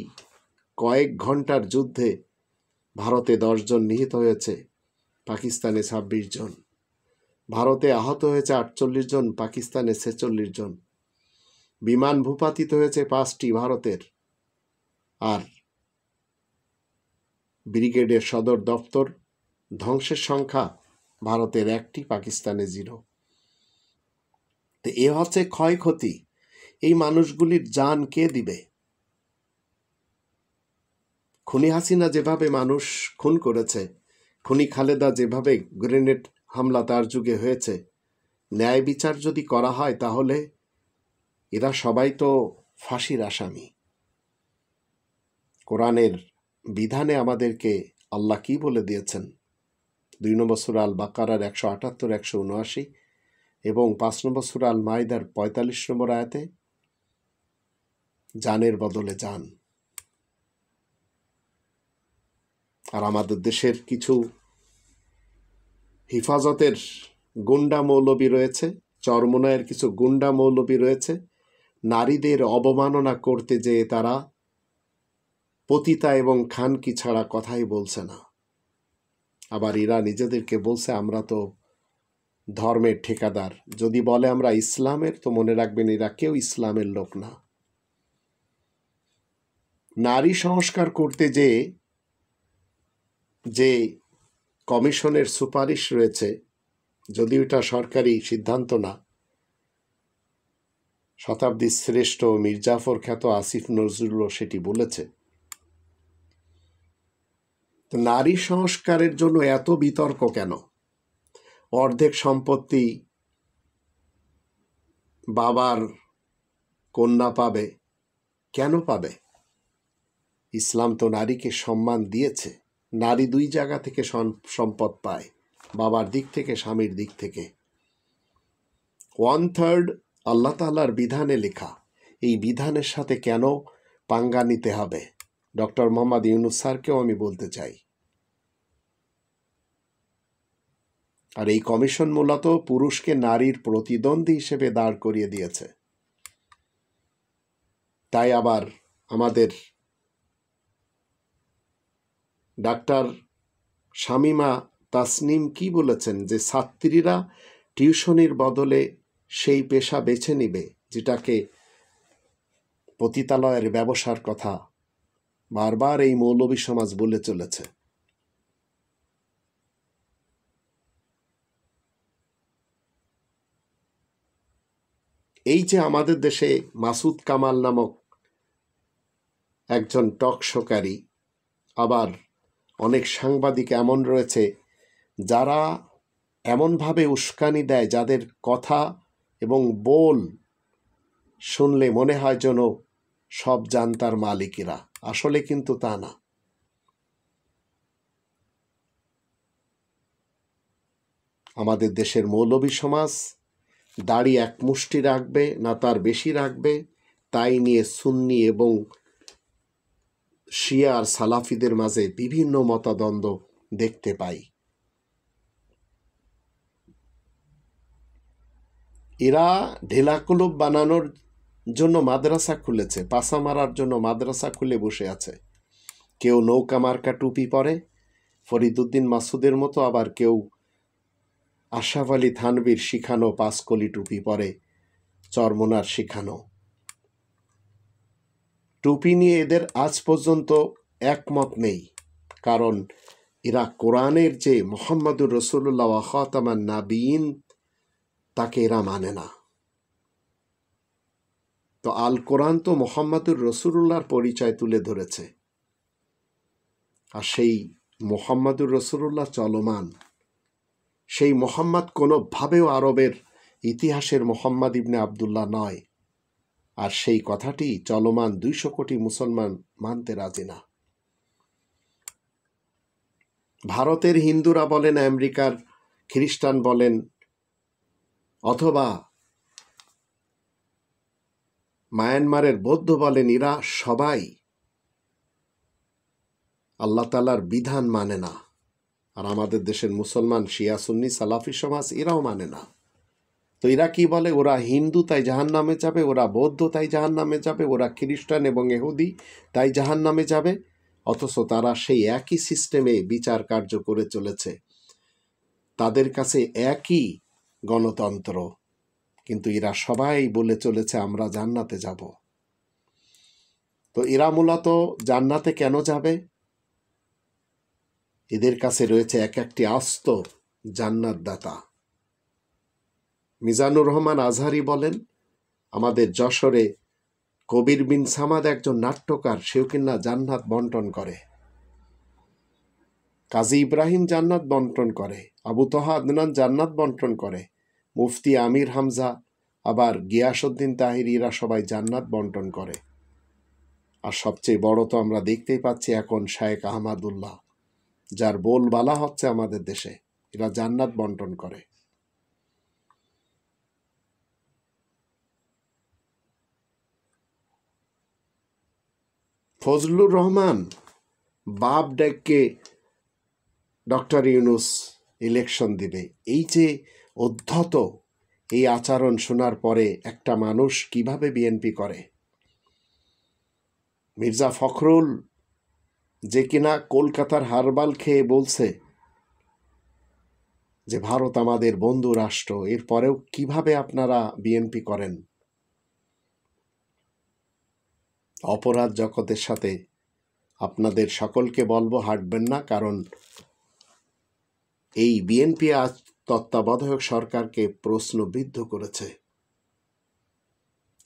কয়েক ঘন্টার যুদ্ধে ভারতে 10 জন নিহত হয়েছে, পাকিস্তানে 26 জন, ভারতে আহত হয়েছে 48 জন, পাকিস্তানে 46 জন, বিমান ভূপাতিত হয়েছে 5টি ভারতের, আর ব্রিগেডের সদর দপ্তর ধ্বংসের সংখ্যা ভারতের 1টি, পাকিস্তানে 0। তো এ হচ্ছে ক্ষয়ক্ষতি। এই মানুষগুলির জান কে দিবে? খুনি হাসিনা যেভাবে মানুষ খুন করেছে, খুনি খালেদা যেভাবে গ্রেনেড হামলা তার যুগে হয়েছে, ন্যায় বিচার যদি করা হয় তাহলে এরা সবাই তো ফাঁসির আসামি। কোরআনের বিধানে আমাদেরকে আল্লাহ কি বলে দিয়েছেন? 2 নম্বর সূরা আল বাকারার 178, 179 এবং 5 নম্বর সূরা আল মাইদার 45 নম্বর আয়াতে জানের বদলে জান। আর আমাদের দেশের কিছু হিফাজতের গুন্ডা মৌলবী রয়েছে, চরমোনায়ের কিছু গুন্ডা মৌলবী রয়েছে, নারীদের অবমাননা করতে যেয়ে তারা পতিতা এবং খানকি ছাড়া কথাই বলছে না। আবার এরা নিজেদেরকে বলছে আমরা তো ধর্মের ঠিকাদার। যদি বলে আমরা ইসলামের, তো মনে রাখবেন এরা কেউ ইসলামের লোক না। নারী সংস্কার করতে যে কমিশনের সুপারিশ রয়েছে, যদিও এটা সরকারি সিদ্ধান্ত না, শতাব্দীর শ্রেষ্ঠ মির্জাফর খ্যাত আসিফ নজরুলও সেটি বলেছে। তো নারী সংস্কারের জন্য এত বিতর্ক কেন? অর্ধেক সম্পত্তি বাবার কন্যা পাবে, কেন পাবে? ইসলাম তো নারীকে সম্মান দিয়েছে। নারী 2 জায়গা থেকে সম্পদ পায়, বাবার দিক থেকে, স্বামীর দিক থেকে। 1/3 আল্লাহ তাআলার বিধানে লেখা। এই বিধানের সাথে কেন পাঙ্গা নিতে হবে? ডক্টর মোহাম্মদ ইউনূস স্যারকেও আমি বলতে চাই। আর এই কমিশন মূলত পুরুষকে নারীর প্রতিদ্বন্দ্বী হিসেবে দাঁড় করিয়ে দিয়েছে। তাই আবার আমাদের ডাক্তার শামীমা তাসনিম কি বলেছেন, যে ছাত্রীরা টিউশনির বদলে সেই পেশা বেছে নিবে যেটাকে পতিতালয়ের ব্যবসার কথা বারবার এই মৌলবী সমাজ বলে চলেছে। এই যে আমাদের দেশে মাসুদ কামাল নামক একজন টক শোকারী, আবার অনেক সাংবাদিক এমন রয়েছে যারা এমনভাবে উস্কানি দেয়, যাদের কথা এবং বল শুনলে মনে হয় যেন সব জানতার মালিকেরা। আসলে কিন্তু তা না। আমাদের দেশের মৌলবী সমাজ দাড়ি এক মুষ্টি রাখবে না তার বেশি রাখবে, তাই নিয়ে সুন্নি এবং শিয়া আর সালাফিদের মাঝে বিভিন্ন মতদ্বন্দ্ব দেখতে পাই। এরা ঢেলাকুলুপ বানানোর জন্য মাদ্রাসা খুলেছে, পাসা মারার জন্য মাদ্রাসা খুলে বসে আছে। কেউ নৌকা মার্কা টুপি পরে ফরিদুদ্দিন মাসুদের মতো, আবার কেউ আশরাফ আলী থানভীর শিখানো 5 কলি টুপি পরে, চরমোনার শিখানো টুপি নিয়ে এদের আজ পর্যন্ত একমত নেই। কারণ এরা কোরআনের যে মুহাম্মাদুর রাসূলুল্লাহ ওয়া খাতামান নাবিয়িন, তাকে এরা মানে না। তো আল কোরআন তো মুহাম্মাদুর রাসূলুল্লাহর পরিচয় তুলে ধরেছে, আর সেই মুহাম্মাদুর রাসূলুল্লাহ চলমান। সেই মুহাম্মদ কোনোভাবেও আরবের ইতিহাসের মুহাম্মদ ইবনে আবদুল্লাহ নয়। আর সেই কথাটি চলমান 200 কোটি মুসলমান মানতে রাজি না। ভারতের হিন্দুরা বলেন, আমেরিকার খ্রিস্টান বলেন, অথবা মায়ানমারের বৌদ্ধ বলেন, এরা সবাই আল্লাহ তাআলার বিধান মানে না। আর আমাদের দেশের মুসলমান শিয়া সুন্নি সালাফি সমাজ এরাও মানে না। তো এরা কি বলে, ওরা হিন্দু তাই জাহান্নামে যাবে, ওরা বৌদ্ধ তাই জাহান্নামে যাবে, ওরা খ্রিস্টান এবং ইহুদি তাই জাহান্নামে যাবে। অথচ তারা সেই একই সিস্টেমে বিচার কার্য করে চলেছে। তাদের কাছে একই গণতন্ত্র, কিন্তু এরা সবাই বলে চলেছে আমরা জান্নাতে যাব। তো এরা মূলত জান্নাতে কেন যাবে? এদের কাছে রয়েছে এক একটি আস্ত জান্নাতদাতা। মিজানুর রহমান আজহারি বলেন, আমাদের যশোরে কবির বিন সামাদ একজন নাট্যকার, সেও কিনা জান্নাত বন্টন করে। কাজী ইব্রাহিম জান্নাত বন্টন করে, আবু তহা আদনান জান্নাত বন্টন করে, মুফতি আমির হামজা, আবার গিয়াসউদ্দিন তাহিরিরা সবাই জান্নাত বন্টন করে। আর সবচেয়ে বড় তো আমরা দেখতেই পাচ্ছি এখন শায়েখ আহমদুল্লাহ, যার বোলবালা হচ্ছে আমাদের দেশে, এরা জান্নাত বন্টন করে। ফজলুর রহমান বাপ ডেকে ডক্টর ইউনূস ইলেকশন দিবে, এই যে উদ্ধত এই আচরণ শোনার পরে একটা মানুষ কিভাবে বিএনপি করে? মির্জা ফখরুল যে কিনা কলকাতার হারবাল খেয়ে বলছে যে ভারত আমাদের বন্ধু রাষ্ট্র, এরপরেও কিভাবে আপনারা বিএনপি করেন? অপরাধ জগতের সাথে আপনাদের সকলকে বলবো হাঁটবেন না, কারণ এই বিএনপি আজ তত্ত্বাবধায়ক সরকারকে প্রশ্নবিদ্ধ করেছে।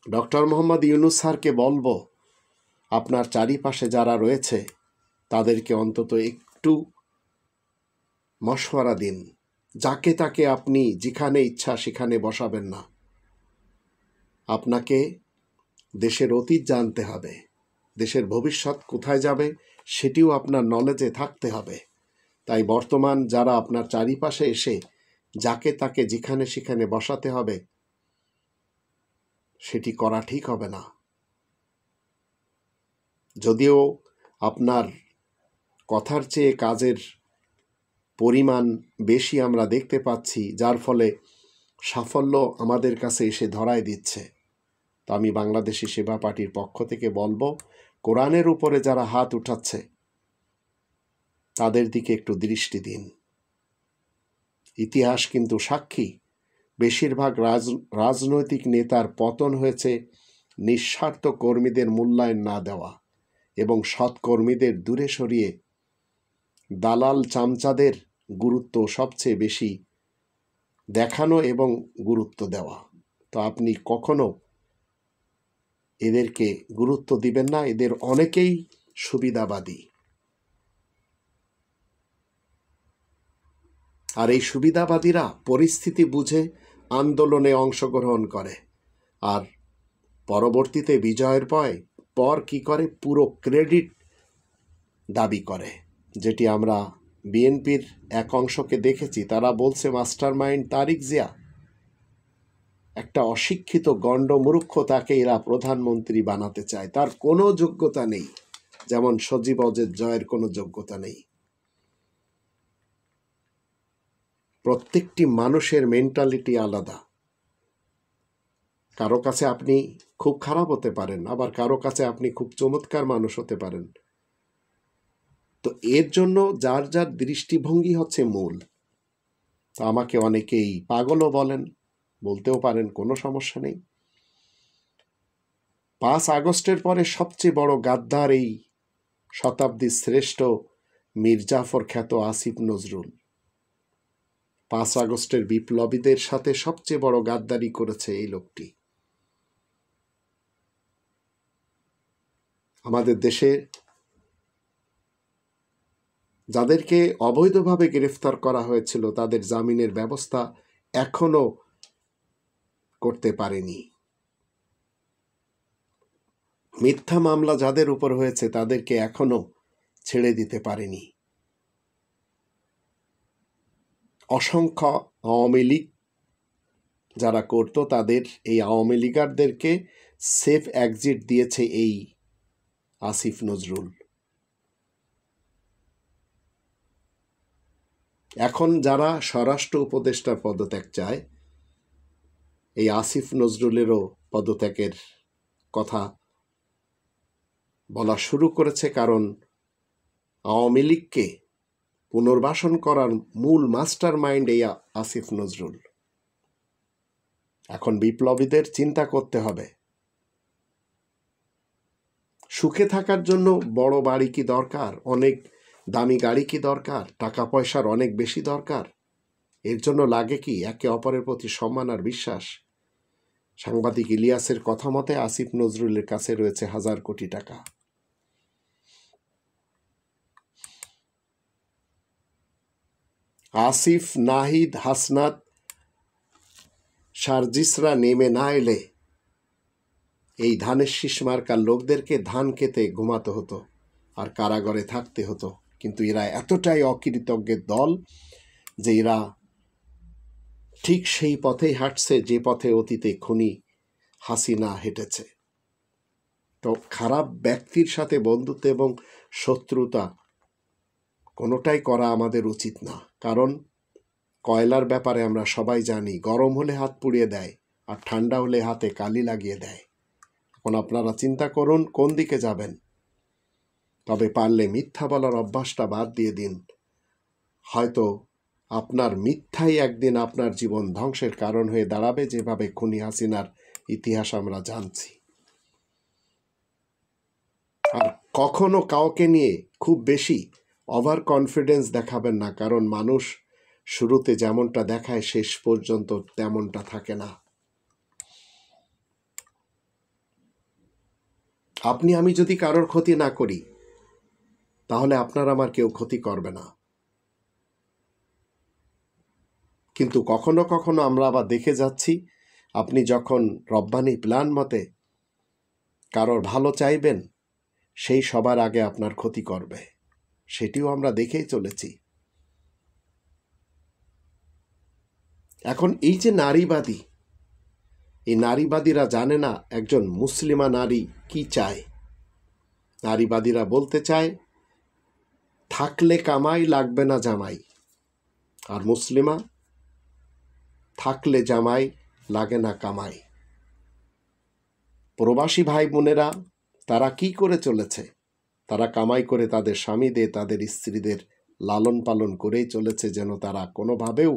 ডক্টর মোহাম্মদ ইউনূস স্যারকে বলবো, আপনার চারিপাশে যারা রয়েছে তাদেরকে অন্তত একটু মশওয়ারা দিন। যাকে তাকে আপনি যেখানে ইচ্ছা সেখানে বসাবেন না। আপনাকে দেশের অতীত জানতে হবে, দেশের ভবিষ্যৎ কোথায় যাবে সেটিও আপনার নলেজে থাকতে হবে। তাই বর্তমান যারা আপনার চারিপাশে এসে যাকে তাকে যেখানে সেখানে বসাতে হবে, সেটি করা ঠিক হবে না। যদিও আপনার কথার চেয়ে কাজের পরিমাণ বেশি আমরা দেখতে পাচ্ছি, যার ফলে সাফল্য আমাদের কাছে এসে ধরায় দিচ্ছে। তো আমি বাংলাদেশি সেবা পার্টির পক্ষ থেকে বলবো, কোরআনের উপরে যারা হাত উঠাচ্ছে তাদের দিকে একটু দৃষ্টি দিন। ইতিহাস কিন্তু সাক্ষী, বেশিরভাগ রাজনৈতিক নেতার পতন হয়েছে নিঃস্বার্থ কর্মীদের মূল্যায়ন না দেওয়া এবং সৎ কর্মীদের দূরে সরিয়ে দালাল চামচাদের গুরুত্ব সবচেয়ে বেশি দেখানো এবং গুরুত্ব দেওয়া। তো আপনি কখনো এদেরকে গুরুত্ব দিবেন না, এদের অনেকেই সুবিধাবাদী। আর এই সুবিধাবাদীরা পরিস্থিতি বুঝে আন্দোলনে অংশগ্রহণ করে, আর পরবর্তীতে বিজয়ের পর কি করে, পুরো ক্রেডিট দাবি করে। যেটি আমরা বিএনপির এক অংশকে দেখেছি, তারা বলছে মাস্টার মাইন্ড তারিক জিয়া, একটা অশিক্ষিত গণ্ডমূর্খ, তাকে এরা প্রধানমন্ত্রী বানাতে চায়, তার কোনো যোগ্যতা নেই, যেমন সজীব অজের জয়ের কোনো যোগ্যতা নেই। প্রত্যেকটি মানুষের মেন্টালিটি আলাদা। কারো কাছে আপনি খুব খারাপ হতে পারেন, আবার কারো কাছে আপনি খুব চমৎকার মানুষ হতে পারেন। তো এর জন্য যার যার দৃষ্টিভঙ্গি হচ্ছে মূল। তো আমাকে অনেকেই পাগলও বলেন, বলতেও পারেন, কোনো সমস্যা নেই। 5 আগস্টের পরে সবচেয়ে বড় গাদ্দার এই শতাব্দীর শ্রেষ্ঠ মীর জাফর খ্যাত আসিফ নজরুল 5 আগস্টের বিপ্লবীদের সাথে সবচেয়ে বড় গাদ্দারি করেছে এই লোকটি। আমাদের দেশে যাদেরকে অবৈধভাবে গ্রেফতার করা হয়েছিল তাদের জামিনের ব্যবস্থা এখনো করতে পারেনি। মিথ্যা মামলা যাদের উপর হয়েছে তাদেরকে এখনো ছেড়ে দিতে পারেনি। অসংখ্য আওয়ামী লীগ যারা করত তাদের এই আওয়ামী লীগারদেরকে সেফ এক্সিট দিয়েছে এই আসিফ নজরুল। এখন যারা স্বরাষ্ট্র উপদেষ্টার পদত্যাগ চায়, এই আসিফ নজরুলেরও পদত্যাগের কথা বলা শুরু করেছে, কারণ আওয়ামী লীগকে পুনর্বাসন করার মূল মাস্টার মাইন্ড এই আসিফ নজরুল। এখন বিপ্লবীদের চিন্তা করতে হবে, সুখে থাকার জন্য বড় বাড়ি কি দরকার, অনেক দামি গাড়ি কি দরকার, টাকা পয়সার অনেক বেশি দরকার? এর জন্য লাগে কি একে অপরের প্রতি সম্মান আর বিশ্বাস। সাংবাদিক ইলিয়াসের কথা মতে আসিফ নজরুলের কাছে রয়েছে 1000 কোটি টাকা। আসিফ, নাহিদ, হাসনাত, সার্জিসরা নেমে না এলে এই ধানের শীষ মার্কার লোকদেরকে ধান খেতে ঘুমাতে হতো আর কারাগারে থাকতে হতো, কিন্তু এরা এতটাই অকৃতজ্ঞের দল যে এরা ঠিক সেই পথেই হাঁটছে যে পথে অতীতে খুনি হাসিনা হেঁটেছে। তো খারাপ ব্যক্তির সাথে বন্ধুত্ব এবং শত্রুতা কোনোটাই করা আমাদের উচিত না, কারণ কয়লার ব্যাপারে আমরা সবাই জানি, গরম হলে হাত পুড়িয়ে দেয় আর ঠান্ডা হলে হাতে কালি লাগিয়ে দেয়। এখন আপনারা চিন্তা করুন কোন দিকে যাবেন। তবে পারলে মিথ্যা বলার অভ্যাসটা বাদ দিয়ে দিন। হয়তো আপনার মিথ্যাই একদিন আপনার জীবন ধ্বংসের কারণ হয়ে দাঁড়াবে, যেভাবে খুনি হাসিনার ইতিহাস আমরা জানছি। আর কখনো কাউকে নিয়ে খুব বেশি ওভার কনফিডেন্স দেখাবেন না, কারণ মানুষ শুরুতে যেমনটা দেখায় শেষ পর্যন্ত তেমনটা থাকে না। আপনি আমি যদি কারোর ক্ষতি না করি, তাহলে আপনার আমার কেউ ক্ষতি করবে না। কিন্তু কখনো কখনো আমরা আবার দেখে যাচ্ছি, আপনি যখন রব্বানি প্ল্যান মতে কারোর ভালো চাইবেন, সেই সবার আগে আপনার ক্ষতি করবে। সেটিও আমরা দেখেই চলেছি। এখন এই যে নারীবাদী, এই নারীবাদীরা জানে না একজন মুসলিমা নারী কি চায়। নারীবাদীরা বলতে চায় থাকলে কামাই, লাগবে না জামাই। আর মুসলিমা থাকলে জামাই, লাগে না কামাই। প্রবাসী ভাই বোনেরা তারা কি করে চলেছে? তারা কামাই করে তাদের স্বামীদের, তাদের স্ত্রীদের লালন পালন করেই চলেছে, যেন তারা কোনোভাবেও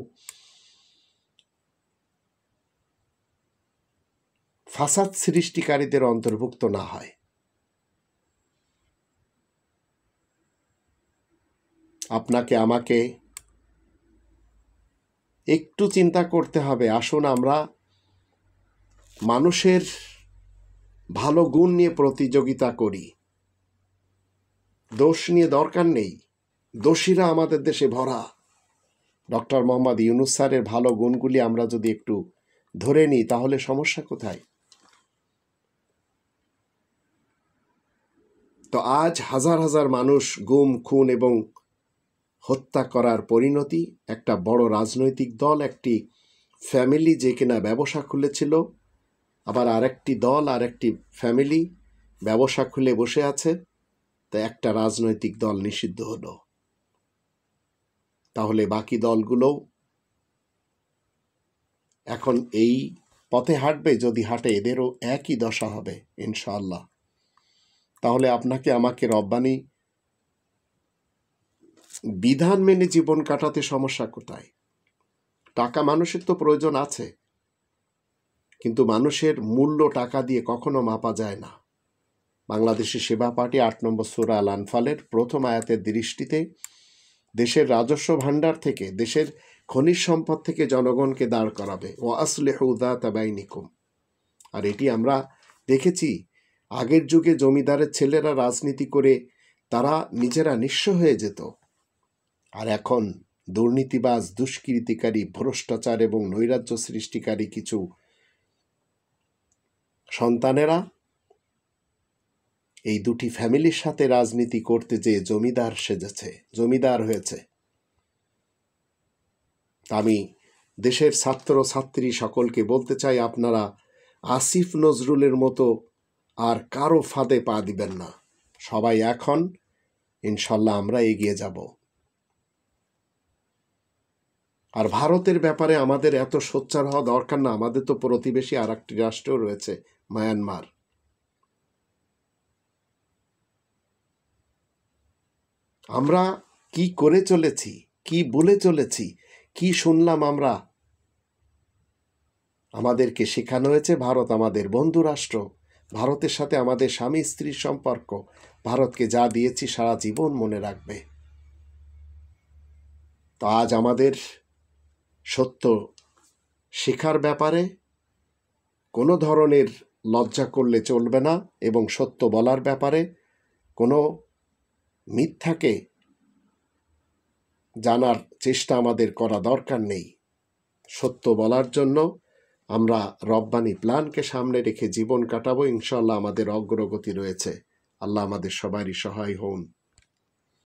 ফাসাদ সৃষ্টিকারীদের অন্তর্ভুক্ত না হয়। আপনাকে আমাকে একটু চিন্তা করতে হবে। আসুন আমরা মানুষের ভালো গুণ নিয়ে প্রতিযোগিতা করি, দোষ নিয়ে দরকার নেই। দোষীরা আমাদের দেশে ভরা। ডক্টর মোহাম্মদ ইউনূস স্যারের ভালো গুণগুলি আমরা যদি একটু ধরে নিই, তাহলে সমস্যা কোথায়? তো আজ হাজার হাজার মানুষ গুম, খুন এবং হত্যা করার পরিণতি একটা বড় রাজনৈতিক দল, একটি ফ্যামিলি যে কিনা ব্যবসা খুলেছিল, আবার আরেকটি দল, আরেকটি ফ্যামিলি ব্যবসা খুলে বসে আছে। তা একটা রাজনৈতিক দল নিষিদ্ধ হলো, তাহলে বাকি দলগুলো এখন এই পথে হাঁটবে? যদি হাঁটে, এদেরও একই দশা হবে ইনশাআল্লাহ। তাহলে আপনাকে আমাকে রব্বানি বিধান মেনে জীবন কাটাতে সমস্যা কোথায়? টাকা মানুষের তো প্রয়োজন আছে, কিন্তু মানুষের মূল্য টাকা দিয়ে কখনো মাপা যায় না। বাংলাদেশি সেবা পার্টি ৮ নম্বর সূরা আল আনফালের প্রথম আয়াতের দৃষ্টিতে দেশের রাজস্ব ভাণ্ডার থেকে, দেশের খনিজ সম্পদ থেকে জনগণকে দাঁড় করাবে। ও আসলিহু যাতা বাইনিকুম। আর এটি আমরা দেখেছি, আগের যুগে জমিদারের ছেলেরা রাজনীতি করে তারা নিজেরা নিঃস্ব হয়ে যেত। আর এখন দুর্নীতিবাজ, দুষ্কৃতিকারী, ভ্রষ্টাচার এবং নৈরাজ্য সৃষ্টিকারী কিছু সন্তানেরা এই দুটি ফ্যামিলির সাথে রাজনীতি করতে যেয়ে জমিদার সেজেছে, জমিদার হয়েছে। আমি দেশের ছাত্র ছাত্রী সকলকে বলতে চাই, আপনারা আসিফ নজরুলের মতো আর কারো ফাঁদে পা দিবেন না। সবাই এখন ইনশাল্লাহ আমরা এগিয়ে যাব। আর ভারতের ব্যাপারে আমাদের এত সোচ্চার হওয়া দরকার না। আমাদের তো প্রতিবেশী আর একটি রাষ্ট্র রয়েছে, মায়ানমার। আমরা কি করে চলেছি, কি বলে চলেছি, কি শুনলাম আমরা? আমাদেরকে শেখানো হয়েছে ভারত আমাদের বন্ধু রাষ্ট্র, ভারতের সাথে আমাদের স্বামী স্ত্রীর সম্পর্ক, ভারতকে যা দিয়েছি সারা জীবন মনে রাখবে। তো আজ আমাদের সত্য শেখার ব্যাপারে কোনো ধরনের লজ্জা করলে চলবে না, এবং সত্য বলার ব্যাপারে কোনো মিথ্যাকে জানার চেষ্টা আমাদের করা দরকার নেই। সত্য বলার জন্য আমরা রব্বানি প্ল্যানকে সামনে রেখে জীবন কাটাবো। ইনশাআল্লাহ আমাদের অগ্রগতি রয়েছে। আল্লাহ আমাদের সবারই সহায় হন।